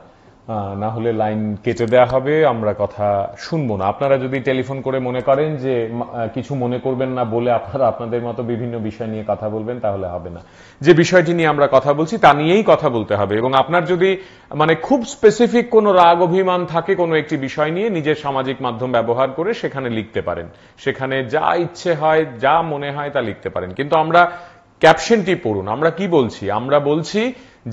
না হলে লাইন কেটে দেয়া হবে, আমরা কথা শুনবো না। আপনারা যদি টেলিফোন করে মনে করেন যে কিছু মনে করবেন না বলে আপনারা আপনাদের মতো বিভিন্ন বিষয় নিয়ে কথা বলবেন, তাহলে হবে না। যে বিষয়টি নিয়ে আমরা কথা বলছি তা নিয়েই কথা বলতে হবে। এবং আপনার যদি খুব স্পেসিফিক কোনো রাগ অভিমান থাকে কোনো একটি বিষয় নিয়ে, নিজের সামাজিক মাধ্যম ব্যবহার করে সেখানে লিখতে পারেন। সেখানে যা ইচ্ছে হয়, যা মনে হয় তা লিখতে পারেন। কিন্তু আমরা ক্যাপশনটি পড়ুন। আমরা কি বলছি? আমরা বলছি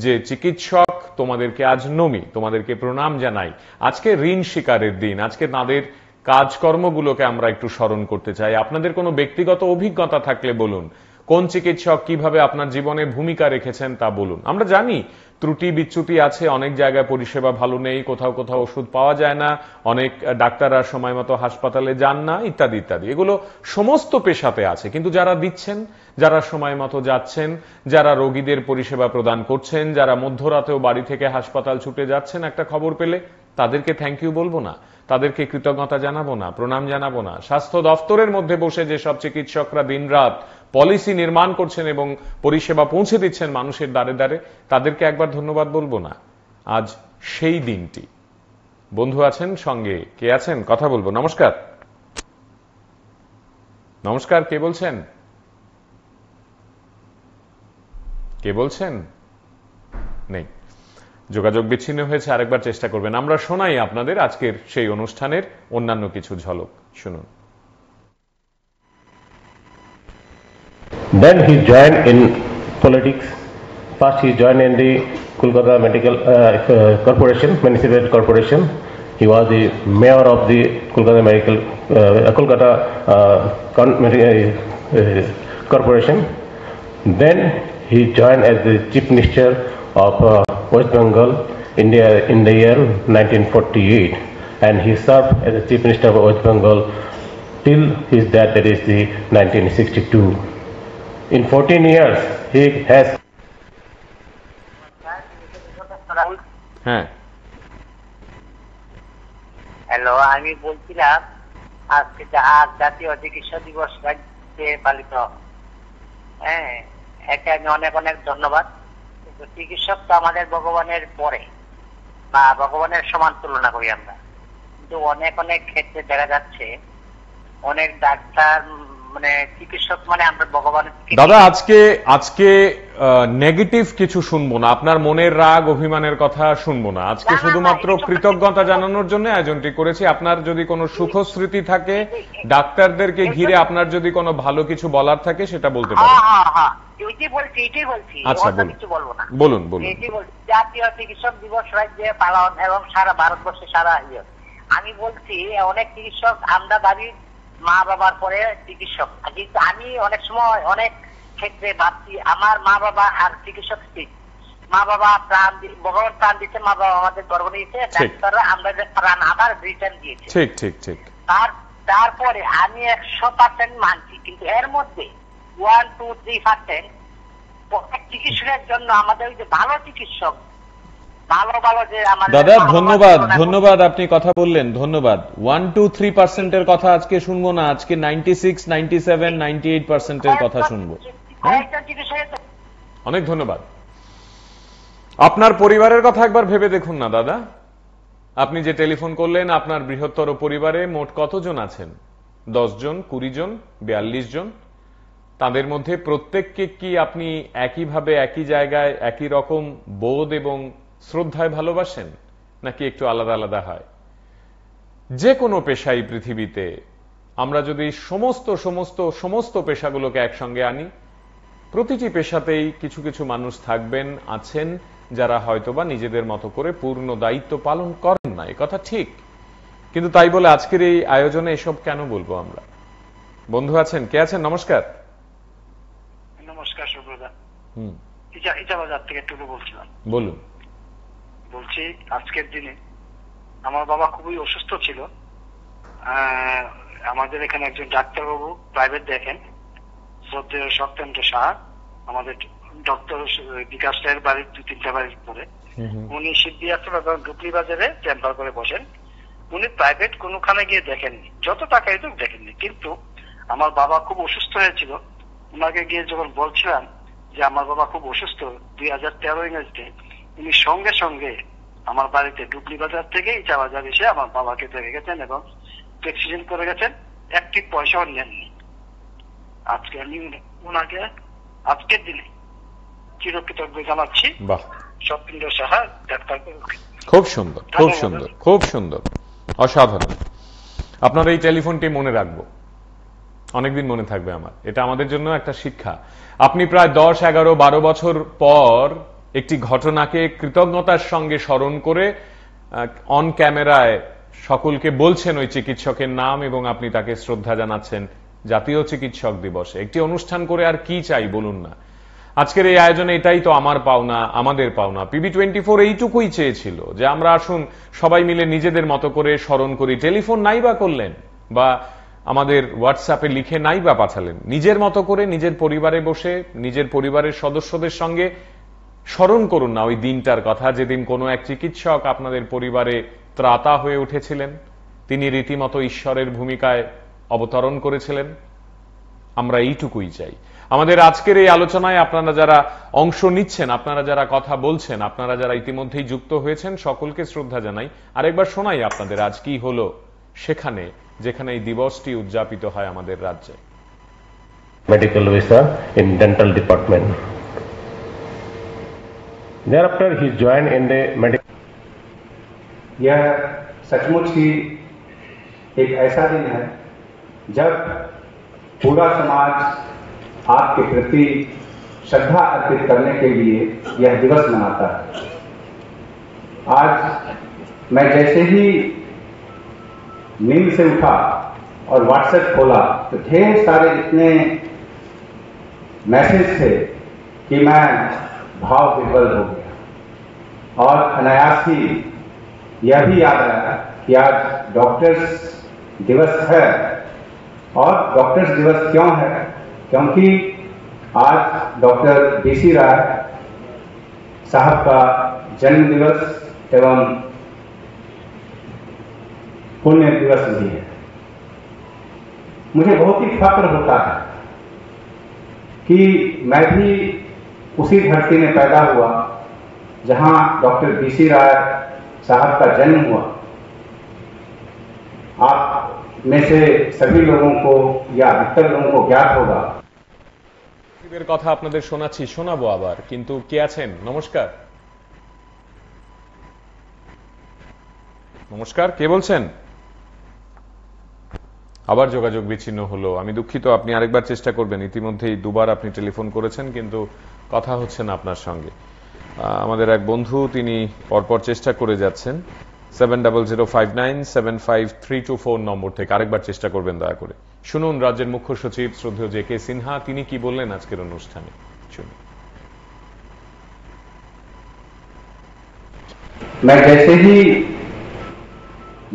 যে চিকিৎসক তোমাদেরকে আজ নমি, তোমাদেরকে প্রণাম জানাই। আজকে ঋণ স্বীকারের দিন। আজকে তাদের কাজকর্মগুলোকে আমরা একটু স্মরণ করতে চাই। আপনাদের কোনো ব্যক্তিগত অভিজ্ঞতা থাকলে বলুন। কোন চিকিৎসক কিভাবে আপনার জীবনে ভূমিকা রেখেছেন তা বলুন। আমরা জানি ত্রুটি বিচ্যুতি আছে, অনেক জায়গায় পরিষেবা ভালো নেই, কোথাও কোথাও ওষুধ পাওয়া যায় না, অনেক ডাক্তাররা সময় মতো হাসপাতালে যান না, ইত্যাদি ইত্যাদি। এগুলো সমস্ত পেশাতে আছে। কিন্তু যারা দিচ্ছেন, যারা সময় মতো যাচ্ছেন, যারা রোগীদের পরিষেবা প্রদান করছেন, যারা মধ্যরাতেও বাড়ি থেকে হাসপাতাল ছুটে যাচ্ছেন একটা খবর পেলে, তাদেরকে থ্যাংক ইউ বলবো না, তাদেরকে কৃতজ্ঞতা জানাবো না, প্রণাম জানাবো না? স্বাস্থ্য দফতরের মধ্যে বসে যেসব চিকিৎসকরা দিনরাত পলিসি নির্মাণ করছেন এবং পরিষেবা পৌঁছে দিচ্ছেন মানুষের দ্বারে দ্বারে, তাদেরকে একবার ধন্যবাদ বলবো না? আজ সেই দিনটি। বন্ধু আছেন সঙ্গে, কে আছেন কথা বলবো। নমস্কার। নমস্কার, কে বলছেন? কে বলছেন? নেই, যোগাযোগ বিচ্ছিন্ন হয়েছে। আরেকবার চেষ্টা করবেন। আমরা শোনাই আপনাদের আজকের সেই অনুষ্ঠানের অন্যান্য কিছু ঝলক, শুনুন। Then he joined in politics. First he joined in the Kolkata Medical Corporation, Municipal Corporation. He was the mayor of the Kolkata Medical Corporation. Then he joined as the Chief Minister of West Bengal, India, in the year 1948, and he served as the Chief Minister of West Bengal till his death, that is the 1962. In 14 years, he has. হ্যাঁ, হ্যালো, আমি বলছিলাম আজকে জাতীয় চিকিৎসা দিবস রাজ্যে পালিত, হ্যাঁ, এটা আমি অনেক অনেক ধন্যবাদ। কিন্তু চিকিৎসক তো আমাদের ভগবানের পরে বা ভগবানের সমান তুলনা করি আমরা, কিন্তু অনেক অনেক ক্ষেত্রে দেখা যাচ্ছে অনেক ডাক্তার চিকিৎসক আমরা ভগবানের। দাদা, আজকে নেগেটিভ কিছু শুনবো না, আপনার মনের রাগ অভিমানের কথা শুনবো না। আজকে শুধুমাত্র কৃতজ্ঞতা জানানোর জন্য আয়োজনটি করেছি। আপনার যদি কোনো সুখ স্মৃতি থাকে, ডাক্তারদেরকে ঘিরে আপনার যদি কোনো ভালো কিছু বলার থাকে, সেটা বলতে পারেন। আচ্ছা, বলুন। জাতীয় চিকিৎসক দিবস রাজ্যে পালন এবং সারা ভারতবর্ষে সারা আমি বলছি অনেক চিকিৎসক আমরা দাবি মা বাবার পরে চিকিৎসক, কিন্তু আমি অনেক সময় অনেক ক্ষেত্রে ভাবছি আমার মা বাবা আর চিকিৎসক ঠিক। মা বাবা প্রাণ, ভগবান প্রাণ দিচ্ছে, মা বাবা আমাদের গর্ব নিয়েছে, ডাক্তাররা আমরা যে প্রাণ আবার রিটার্ন দিয়েছে। ঠিক ঠিক ঠিক। তারপরে আমি 100% মানছি, কিন্তু এর মধ্যে 1-2-3% প্রত্যেক চিকিৎসকের জন্য আমাদের ওই যে ভালো চিকিৎসক, দাদা ধন্যবাদ, আপনি কথা বললেন, ধন্যবাদ। 1-2-3% এর কথা আজকে শুনবো না, আজকে 96, 97, 98% এর কথা শুনবো। অনেক ধন্যবাদ। আপনার পরিবারের কথা একবার ভেবে দেখুন না দাদা। আপনি যে টেলিফোন করলেন, আপনার বৃহত্তর পরিবারে মোট কতজন আছেন? 10 জন, 20 জন, 42 জন? তাদের মধ্যে প্রত্যেককে কি আপনি একইভাবে, একই জায়গায়, একই রকম বোধ এবং শ্রদ্ধায় ভালোবাসেন, নাকি একটু আলাদা আলাদা হয়? যে কোনো পেশাই পৃথিবীতে আমরা যদি সমস্ত পেশাগুলোকে একসঙ্গে আনি, প্রতিটি পেশাতেই কিছু কিছু মানুষ থাকবেন, আছেন, যারা হয়তোবা নিজেদের মতো করে পূর্ণ দায়িত্ব পালন করেন না, এ কথা ঠিক। কিন্তু তাই বলে আজকের এই আয়োজনে এসব কেন বলবো আমরা? বন্ধু আছেন, কে আছেন? নমস্কার। নমস্কার সুব্রদা, ইজাবাজার থেকে টুকু বলছিলাম। বলুন। বলছি, আজকের দিনে আমার বাবা খুবই অসুস্থ ছিল। আমাদের এখানে একজন ডাক্তারবাবু প্রাইভেট দেখেন, শ্রদ্ধেয় সত্যেন্দ্র সাহা, আমাদের ডক্টর বিকাশ রায়ের বাড়ির 2-3টা বাড়ির পরে। উনি সিদ্ধি আশ্রম এবং ডুবলি বাজারে চেম্বার করে বসেন। উনি প্রাইভেট কোনোখানে গিয়ে দেখেননি, যত টাকা দিত দেখেননি। কিন্তু আমার বাবা খুব অসুস্থ হয়েছিল, ওনাকে গিয়ে যখন বলছিলাম যে আমার বাবা খুব অসুস্থ 2013 ইংরেজিতে, উনি সঙ্গে সঙ্গে আমার বাড়িতে ডুবলি বাজার থেকে ইচা বাজার এসে আমার বাবাকে দেখে গেছেন এবং প্রেসক্রিপশন করে গেছেন, একটি পয়সাও নেননি। আজকে আমি ওনাকে আজকের দিনে চিরকৃতজ্ঞ জানাচ্ছি। সত্যেন্দ্র সাহা ডাক্তার। খুব সুন্দর, খুব সুন্দর, খুব সুন্দর, অসাধারণ। আপনার এই টেলিফোনটি মনে রাখবো, অনেকদিন মনে থাকবে আমার। এটা আমাদের জন্য একটা শিক্ষা। আপনি প্রায় 10, 11, 12 বছর পর একটি ঘটনাকে কৃতজ্ঞতার সঙ্গে স্মরণ করে অন ক্যামেরায় সকলকে বলছেন ওই চিকিৎসকের নাম এবং আপনি তাকে শ্রদ্ধা জানাচ্ছেন জাতীয় চিকিৎসক দিবসে। একটি অনুষ্ঠান করে আর কি চাই বলুন না? আজকের এই আয়োজনে এটাই তো আমার পাওনা, আমাদের পাওনা। PB24 এইটুকুই চেয়েছিল যে আমরা আসুন সবাই মিলে নিজেদের মতো করে স্মরণ করি। টেলিফোন নাই বা করলেন, বা আমাদের হোয়াটসঅ্যাপে লিখে নাই বা পাঠালেন, নিজের মতো করে নিজের পরিবারে বসে নিজের পরিবারের সদস্যদের সঙ্গে স্মরণ করুন না ওই দিনটার কথা, যেদিন কোনো এক চিকিৎসক আপনাদের পরিবারে ত্রাতা হয়ে উঠেছিলেন। তিনি রীতিমতো ঈশ্বরের ভূমিকায় অবতরণ করেছিলেন। আমরা এইটুকুই চাই। আমাদের আজকের এই আলোচনায় আপনারা যারা অংশ নিচ্ছেন, আপনারা যারা কথা বলছেন, আপনারা যারা ইতিমধ্যেই যুক্ত হয়েছেন, সকলকে শ্রদ্ধা জানাই। আরেকবার শোনাই আপনাদের আজ কি হলো সেখানে, যেখানে এই দিবসটি উদযাপিত হয় আমাদের রাজ্যে। Medical visa in dental department. Thereafter he joined in the medical. यह सचमुच ही एक ऐसा दिन है जब पूरा समाज आपके प्रति श्रद्धा अर्पित करने के लिए यह दिवस मनाता है। आज मैं जैसे ही नींद से उठा और व्हाट्सएप खोला तो ढेर सारे इतने मैसेज थे कि मैं भाव विह्वल हो गया और अनायास ही यह भी याद आया कि आज डॉक्टर्स दिवस है। और डॉक्टर्स दिवस क्यों है? क्योंकि आज डॉक्टर BC राय साहब का जन्म दिवस एवं पुण्य दिवस भी है। मुझे बहुत ही फक्र होता है कि मैं भी उसी धरती में पैदा हुआ जहां डॉक्टर BC राय साहब का जन्म हुआ। आप में से सभी लोगों को या अधिकतर लोगों को ज्ञात होगा। এর কথা আপনাদের শোনাচ্ছি, শোনাবো আবার, কিন্তু কে আছেন? নমস্কার। নমস্কার, কে বলছেন? আবার যোগাযোগ বিচ্ছিন্ন হলো। আমি দুঃখিত, আপনি আরেকবার চেষ্টা করবেন। ইতিমধ্যেই দুবার আপনি টেলিফোন করেছেন কিন্তু কথা হচ্ছে না আপনার সঙ্গে। আমাদের এক বন্ধু তিনি পরপর চেষ্টা করে যাচ্ছেন 7005975324 নম্বর থেকে। আরেকবার চেষ্টা করবেন দয়া করে। শুনুন রাজ্যের মুখ্য সচিব শ্রদ্ধেয় JK সিনহা তিনি কি বললেন আজকের অনুষ্ঠানে। শুনুন। मैं जैसे ही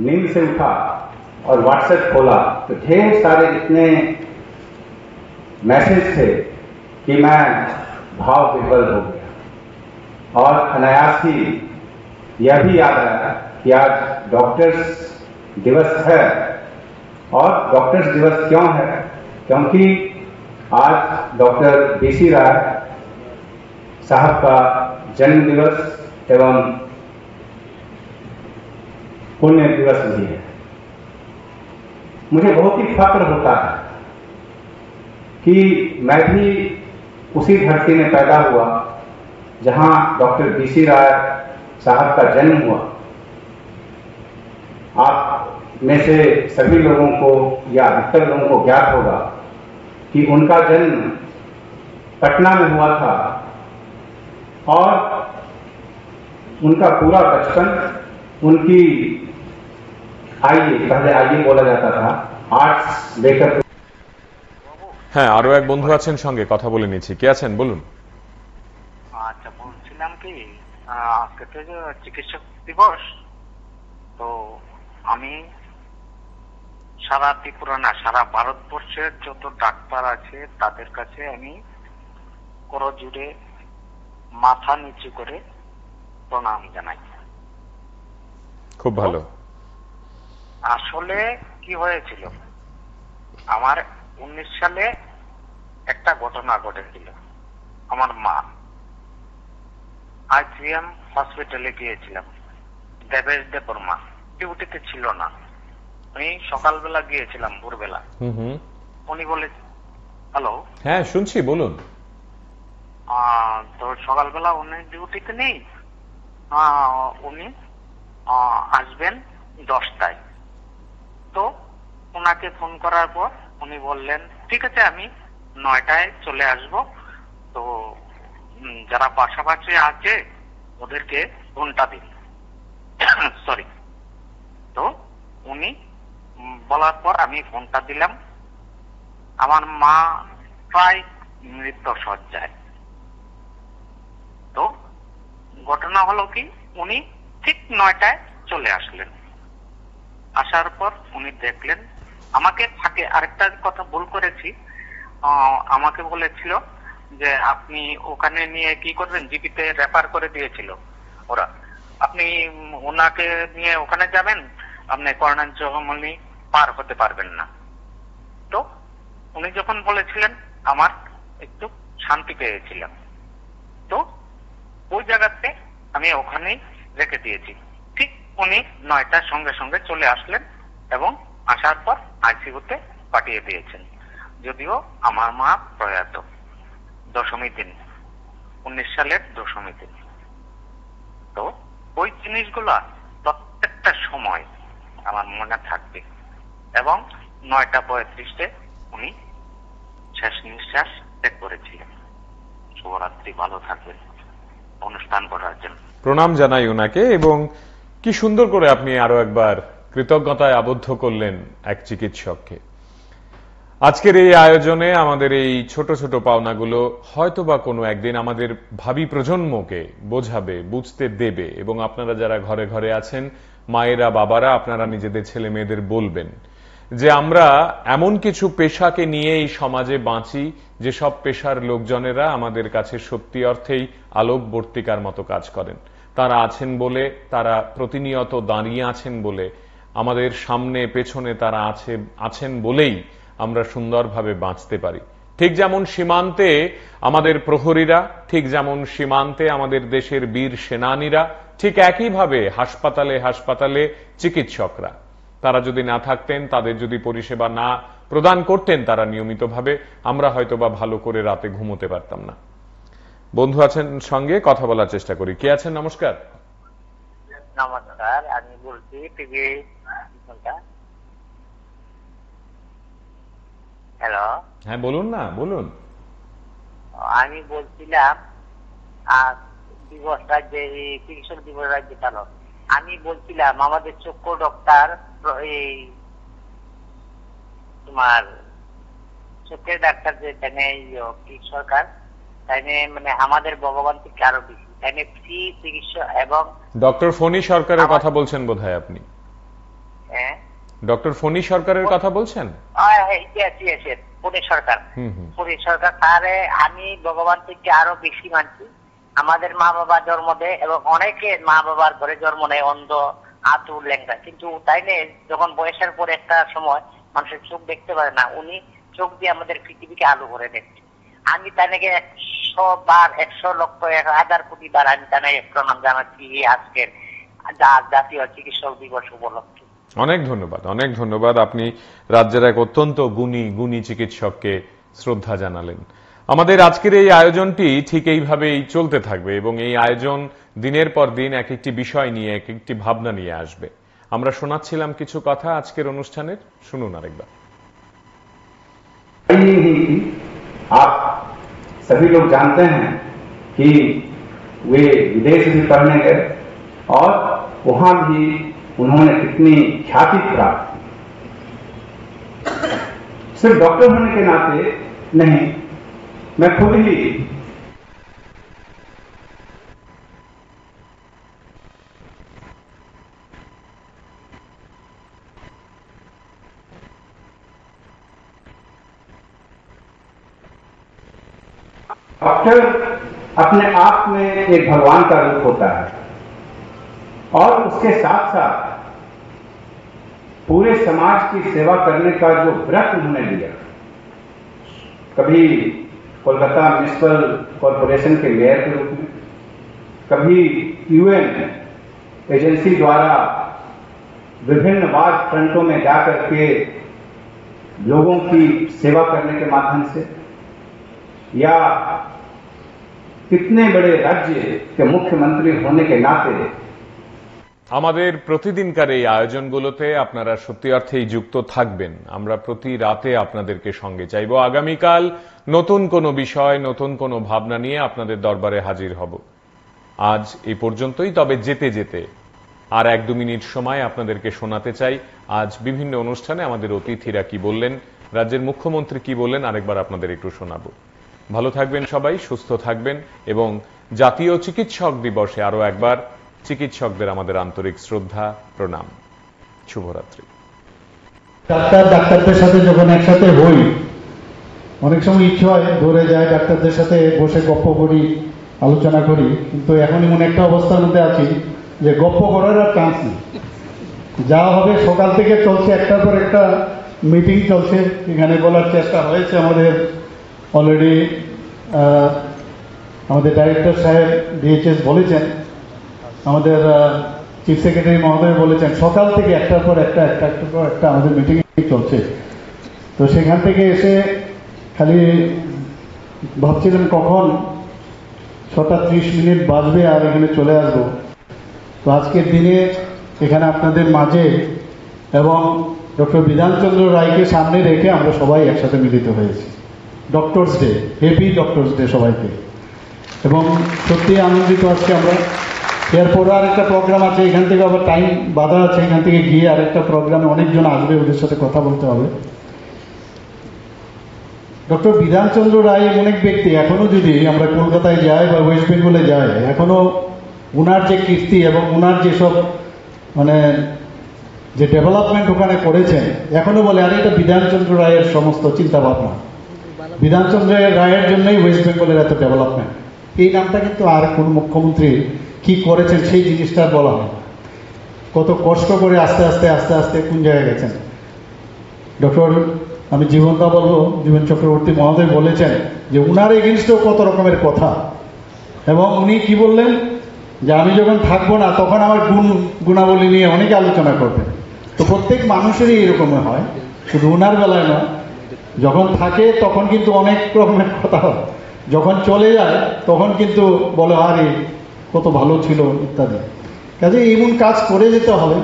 नींद से उठा और व्हाट्सएप खोला तो ढेर सारे इतने मैसेज थे कि मैं भाव विह्वल हो गया और अनायास ही यह भी याद आया कि आज डॉक्टर्स दिवस है। और डॉक्टर्स दिवस क्यों है? क्योंकि आज डॉक्टर BC राय साहब का जन्म दिवस एवं पुण्य दिवस भी है। मुझे बहुत ही फक्र होता है कि मैं भी उसी धरती में पैदा हुआ जहां डॉक्टर बीसी राय साहब का जन्म हुआ। आप में से सभी लोगों को या अधिकतर लोगों को ज्ञात होगा कि उनका जन्म पटना में हुआ था और उनका पूरा बचपन उनकी पहले आइए बोला जाता था, आर्ट्स लेकर। হ্যাঁ, আরো এক বন্ধু আছেন সঙ্গে, কথা বলে নিচ্ছি। কে আছেন বলুন। আচ্ছা, বলছিলাম কি আজকে তো যে চিকিৎসক দিবস, তো আমি সারা ত্রিপুরা না সারা ভারতবর্ষের যত ডাক্তার আছে তাদের কাছে আমি করজোড়ে মাথা নিচু করে প্রণাম জানাই। খুব ভালো। আসলে কি হয়েছিল, আমার 19 সালে একটা ঘটনা ঘটেছিল। আমার মা আইসিএম হসপিটালে গিয়েছিলাম, দেবেশ দেবর মা ডিউটিতে ছিল না। আমি সকালবেলা গিয়েছিলাম, ভোরবেলা। উনি বলে, হ্যালো, হ্যাঁ শুনছি, বলুন। তো সকালবেলা উনি ডিউটিতে নেই, উনি আসবেন 10টায়। তো ওনাকে ফোন করার পর উনি বললেন ঠিক আছে আমি 9টায় চলে আসব, তো যারা পাশাপাশি আছে ওদেরকে ঘন্টা দিন। সরি। তো উনি বলার পর আমি ফোনটা দিলাম। আমার মা প্রায় মৃত্যু সজ্জায়। তো ঘটনা হলো কি, উনি ঠিক 9টায় চলে আসলেন। আসার পর উনি দেখলেন আমাকে থাকে আরেকটা কথা ভুল করেছি, আমাকে বলেছিল যে আপনি ওখানে নিয়ে কি করবেন, জিপিতে রেফার করে দিয়েছিল ওরা, আপনি ওনাকে নিয়ে ওখানে যাবেন, আপনি করোনার জগমনি পার হতে পারবেন না। তো উনি যখন বলেছিলেন আমার একটু শান্তি পেয়েছিলাম। তো ওই জায়গাতে আমি ওখানেই রেখে দিয়েছি। ঠিক উনি 9টার সঙ্গে সঙ্গে চলে আসলেন এবং আসার পর আইসিইউতে পাঠিয়ে দিয়েছেন। যদিও আমার মা প্রয়াত 10ম দিন, 19 সালের 10ম দিন। তো ওই জিনিসগুলা প্রত্যেকটা সময় আমার মনে থাকবে। এবং 9:35-এ উনি শেষ নিঃশ্বাস ত্যাগ করেছিলেন। শুভরাত্রি, ভালো থাকবেন অনুষ্ঠান করার জন্য। প্রণাম জানাই ওনাকে। এবং কি সুন্দর করে আপনি আরো একবার কৃতজ্ঞতায় আবদ্ধ করলেন এক চিকিৎসককে। আজকের এই আয়োজনে আমাদের এই ছোট ছোট পাওনাগুলো হয়তোবা কোনো একদিন আমাদের ভাবি প্রজন্মকে বোঝাবে, বুঝতে দেবে। এবং আপনারা যারা ঘরে ঘরে আছেন, মায়েরা, বাবারা, আপনারা নিজেদের ছেলে মেয়েদের বলবেন যে আমরা এমন কিছু পেশাকে নিয়ে এই সমাজে বাঁচি যেসব পেশার লোকজনেরা আমাদের কাছে সত্যি অর্থেই আলোকবর্তিকার মতো কাজ করেন। তারা আছেন বলে, তারা প্রতিনিয়ত দাঁড়িয়ে আছেন বলে, আমাদের সামনে পেছনে তারা আছেন বলেই আমরা সুন্দরভাবে বাঁচতে পারি। ঠিক যেমন সীমান্তে আমাদের প্রহরীরা, ঠিক যেমন সীমান্তে আমাদের দেশের বীর সেনানীরা, ঠিক একইভাবে হাসপাতালে হাসপাতালে চিকিৎসকরা, তারা যদি না থাকতেন, তাদের যদি পরিষেবা না প্রদান করতেন তারা নিয়মিতভাবে, আমরা হয়তোবা ভালো করে রাতে ঘুমোতে পারতাম না। বন্ধু আছেন সঙ্গে, কথা বলার চেষ্টা করি। কে আছেন? নমস্কার। নমস্কার, আমি বলছি টিভি। হ্যালো, হ্যাঁ বলুন না, বলুন। আমি বলছিলাম দিবস রাজ্যে চিকিৎসক দিবস রাজ্যে চালু, আমি বলছিলাম আমাদের চক্ষু ডক্টর, এই তোমার চোখের ডাক্তার যে কি সরকার, তাই মানে আমাদের ভগবান থেকে আরো বেশি, তাই ফ্রি চিকিৎসা। এবং ডক্টর ফণী সরকারের কথা বলছেন বোধহয় আপনি? হ্যাঁ, ডক্টর ফণী সরকারের কথা বলছেন? ফণী সরকার, ফণী সরকার তারে আমি ভগবান থেকে আরো বেশি মানছি। আমাদের মা বাবা জন্ম দেয় এবং অনেকে মা বাবার ঘরে জন্ম নেয় অন্ধ, আতুর, ল্যাংড়া, কিন্তু তাই নিয়ে যখন বয়সের পর একটা সময় মানুষের চোখ দেখতে পারে না, উনি চোখ দিয়ে আমাদের পৃথিবীকে আলো ভরে দেখছে। আমি তাই নাকি 100 বার, 100 লক্ষ, 1000 কোটি বার আমি তাই প্রণাম জানাচ্ছি আজকের জাতীয় চিকিৎসক দিবস উপলক্ষে। অনেক ধন্যবাদ। আপনি রাজ্যের এক অত্যন্ত গুণী চিকিৎসককে শ্রদ্ধা জানালেন। আমাদের আজকের এই আয়োজনটি ঠিক এইভাবেই চলতে থাকবে এবং এই আয়োজন দিনের পর দিন এক একটি বিষয় নিয়ে এক একটি ভাবনা নিয়ে আসবে। আমরা শোনাচ্ছিলাম কিছু কথা আজকের অনুষ্ঠানের, শুনুন আরেকবার। आप सभी लोग जानते हैं कि वे विदेश भी पढ़ने गए और वहां भी उन्होंने कितनी ख्याति प्राप्त की। सिर्फ डॉक्टर होने के नाते नहीं, मैं खुद ही डॉक्टर अपने आप में एक भगवान का रूप होता है और उसके साथ साथ पूरे समाज की सेवा करने का जो व्रत उन्होंने लिया, कभी कोलकाता म्युनिसिपल कॉरपोरेशन के मेयर के रूप में, कभी यूएन एजेंसी द्वारा विभिन्न वार फ्रंटों में जाकर के लोगों की सेवा करने के माध्यम से, या कितने बड़े राज्य के मुख्यमंत्री होने के नाते আমাদের প্রতিদিনকার এই আয়োজনগুলোতে আপনারা সত্যি অর্থেই যুক্ত থাকবেন। আমরা প্রতি রাতে আপনাদেরকে সঙ্গে চাইব। আগামীকাল নতুন কোনো বিষয়, নতুন কোনো ভাবনা নিয়ে আপনাদের দরবারে হাজির হব। আজ এই পর্যন্তই। তবে যেতে যেতে আর 1-2 মিনিট সময় আপনাদেরকে শোনাতে চাই আজ বিভিন্ন অনুষ্ঠানে আমাদের অতিথিরা কি বললেন, রাজ্যের মুখ্যমন্ত্রী কি বললেন, আরেকবার আপনাদের একটু শোনাবো। ভালো থাকবেন সবাই, সুস্থ থাকবেন এবং জাতীয় চিকিৎসক দিবসে আরো একবার চিকিৎসকদের আমাদের আন্তরিক শ্রদ্ধা, প্রণাম। শুভরাত্রি। ডাক্তারদের সাথে যখন একসাথে হই, অনেক সময় ইচ্ছে হয় ধরে যায় ডাক্তারদের সাথে বসে গপ্প করি, আলোচনা করি, কিন্তু এখন এমন একটা অবস্থার মধ্যে আছি যে গপ্প করার আর চান্স নেই। যা হবে সকাল থেকে চলছে, একটার পর একটা মিটিং চলছে। এখানে বলার চেষ্টা হয়েছে, আমাদের অলরেডি আমাদের ডাইরেক্টর সাহেব ডিএইচএস বলেছেন, আমাদের চিফ সেক্রেটারি মহোদয় বলেছেন, সকাল থেকে একটার পর একটা আমাদের মিটিং চলছে। তো সেখান থেকে এসে খালি ভাবছিলাম কখন 6:30 বাজবে আর এখানে চলে আসবো। তো আজকের দিনে এখানে আপনাদের মাঝে এবং ডক্টর বিধানচন্দ্র রায়কে সামনে রেখে আমরা সবাই একসাথে মিলিত হয়েছি। Doctors day, happy doctors day সবাইকে। এবং সত্যি আনন্দিত আজকে আমরা। এরপরে আরেকটা প্রোগ্রাম আছে, এখান থেকে আবার টাইম বাধা আছে, এখান থেকে গিয়ে আরেকটা প্রোগ্রামে অনেকজন আসবে, ওদের সাথে কথা বলতে হবে। ডক্টর বিধানচন্দ্র রায় এমন এক ব্যক্তি, এখনো যদি আমরা কলকাতায় যাই বা ওয়েস্ট বেঙ্গলে যাই, এখনো উনার যে কীর্তি এবং উনার যেসব যে ডেভেলপমেন্ট ওখানে করেছেন, এখনো বলে আরে এটা বিধানচন্দ্র রায়ের সমস্ত চিন্তা ভাবনা, বিধানচন্দ্র রায়ের জন্যই ওয়েস্ট বেঙ্গলের এত ডেভেলপমেন্ট। এই নামটা কিন্তু আর কোন মুখ্যমন্ত্রী কি করেছেন সেই জিনিসটা বলা হয়, কত কষ্ট করে আস্তে আস্তে কোন জায়গায় গেছেন। ডক্টর আমি জীবনদা বলবো, জীবন চক্রবর্তী মহোদয় বলেছেন যে উনার এগেনস্টেও কত রকমের কথা, এবং উনি কি বললেন যে আমি যখন থাকবো না তখন আমার গুণাবলী নিয়ে অনেকে আলোচনা করবেন। তো প্রত্যেক মানুষেরই এরকম হয়, শুধু উনার বেলায় নয়। যখন থাকে তখন কিন্তু অনেক রকমের কথা হয়, যখন চলে যায় তখন কিন্তু বলে আরে কত ভালো ছিল ইত্যাদি। কাজে এমন কাজ করে যেতে হবে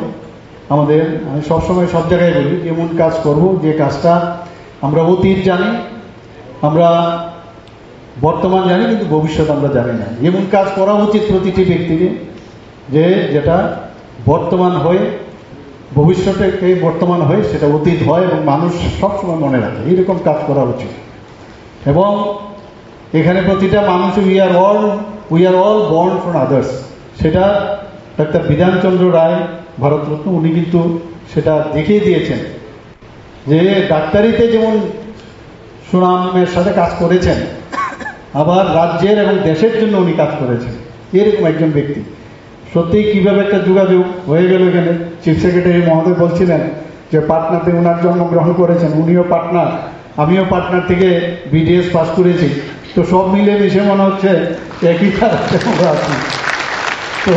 আমাদের। আমি সবসময় সব জায়গায় বলি এমন কাজ করব যে কাজটা আমরা অতীত জানি, আমরা বর্তমান জানি, কিন্তু ভবিষ্যৎ আমরা জানি না। এমন কাজ করা উচিত প্রতিটি ব্যক্তির, যেটা বর্তমান হয়ে ভবিষ্যতে বর্তমান হয়ে সেটা অতীত হয় এবং মানুষ সবসময় মনে রাখে, এইরকম কাজ করা উচিত। এবং এখানে প্রতিটা মানুষ we are all born from others, সেটা ডাক্তার বিধানচন্দ্র রায় ভারতরত্ন উনি কিন্তু সেটা দেখিয়ে দিয়েছেন যে ডাক্তারিতে যেমন সুনামের সাথে কাজ করেছেন, আবার রাজ্যের এবং দেশের জন্য উনি কাজ করেছেন। এরকম একজন ব্যক্তি সত্যিই কিভাবে একটা যোগাযোগ হয়ে গেল। এখানে চিফ সেক্রেটারি মহোদয় বলছিলেন যে পাটনাতে ওনার জন্মগ্রহণ করেছেন, উনিও পাটনার, আমিও পাটনার থেকে বিডিএস পাস করেছি। তো সব মিলে মিশে মনে হচ্ছে একই কাজ আমরা আছি। তো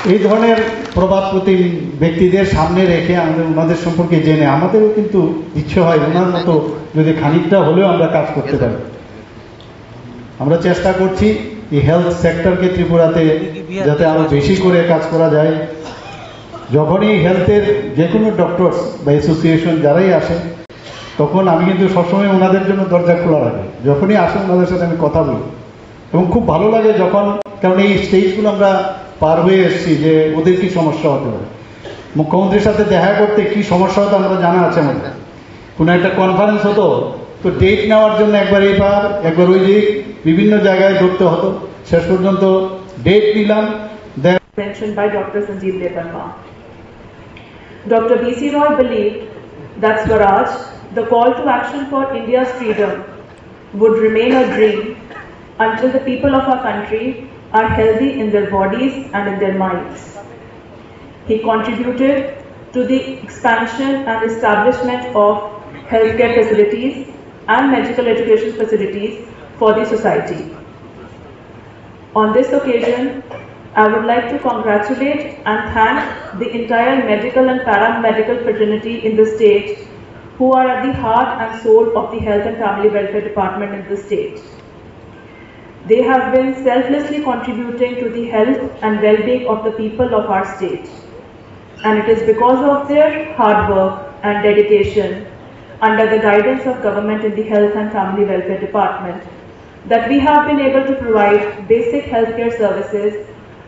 এই ধরনের প্রভাবপ্রতিম ব্যক্তিদের সামনে রেখে আমাদের ওনাদের সম্পর্কে জেনে আমাদেরও কিন্তু ইচ্ছে হয় ওনার মতো যদি খানিকটা হলেও আমরা কাজ করতে পারি। আমরা চেষ্টা করছি এই হেলথ সেক্টরকে ত্রিপুরাতে যাতে আরো বেশি করে কাজ করা যায়। যখনই হেলথের যে কোনো ডক্টরস বা অ্যাসোসিয়েশন যারাই আসে তখন আমি কিন্তু সবসময় ওনাদের জন্য দরজা খোলা রাখি। যখনই আসেন ওনাদের সাথে আমি কথা বলি এবং খুব ভালো লাগে যখন, কারণ এই স্টেজগুলো আমরা পার হয়ে এসেছি যে ওদের কি সমস্যা হতে পারে। মুখ্যমন্ত্রীর সাথে দেখা করতে কি সমস্যা হতো আমরা জানা আছে আমাদের। কোনো একটা কনফারেন্স হতো তো ডেট নেওয়ার জন্য একবার এইবার একবার ওই যে বিভিন্ন জায়গায় ধরতে হতো, শেষ পর্যন্ত ডেট নিলাম। Mentioned by Dr. Sanjeev Lebanma. Dr. B.C. Roy believed that Swaraj, the call to action for India's freedom, would remain a dream until the people of our country are healthy in their bodies and in their minds. He contributed to the expansion and establishment of healthcare facilities and medical education facilities for the society. On this occasion, I would like to congratulate and thank the entire medical and paramedical fraternity in the state who are at the heart and soul of the Health and Family Welfare Department in the state. They have been selflessly contributing to the health and well-being of the people of our state. And it is because of their hard work and dedication under the guidance of government in the Health and Family Welfare Department that we have been able to provide basic healthcare services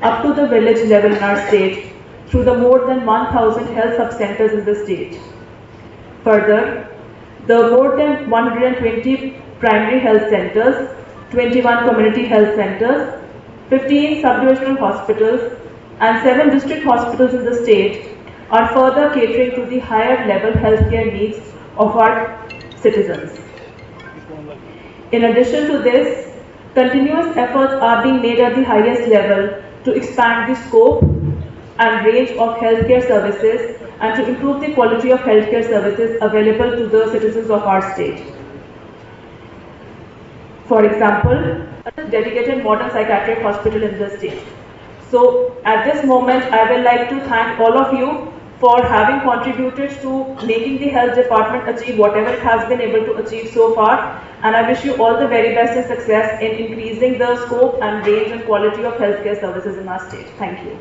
up to the village level in our state through the more than 1,000 health sub-centers in the state. Further, the more than 120 primary health centers, 21 community health centers, 15 sub-divisional hospitals and 7 district hospitals in the state are further catering to the higher level healthcare needs of our citizens. In addition to this, continuous efforts are being made at the highest level to expand the scope and range of healthcare services and to improve the quality of healthcare services available to the citizens of our state. For example, a dedicated modern psychiatric hospital in the state. So at this moment, I would like to thank all of you for having contributed to making the health department achieve whatever it has been able to achieve so far. And I wish you all the very best and success in increasing the scope and range and quality of healthcare services in our state. Thank you.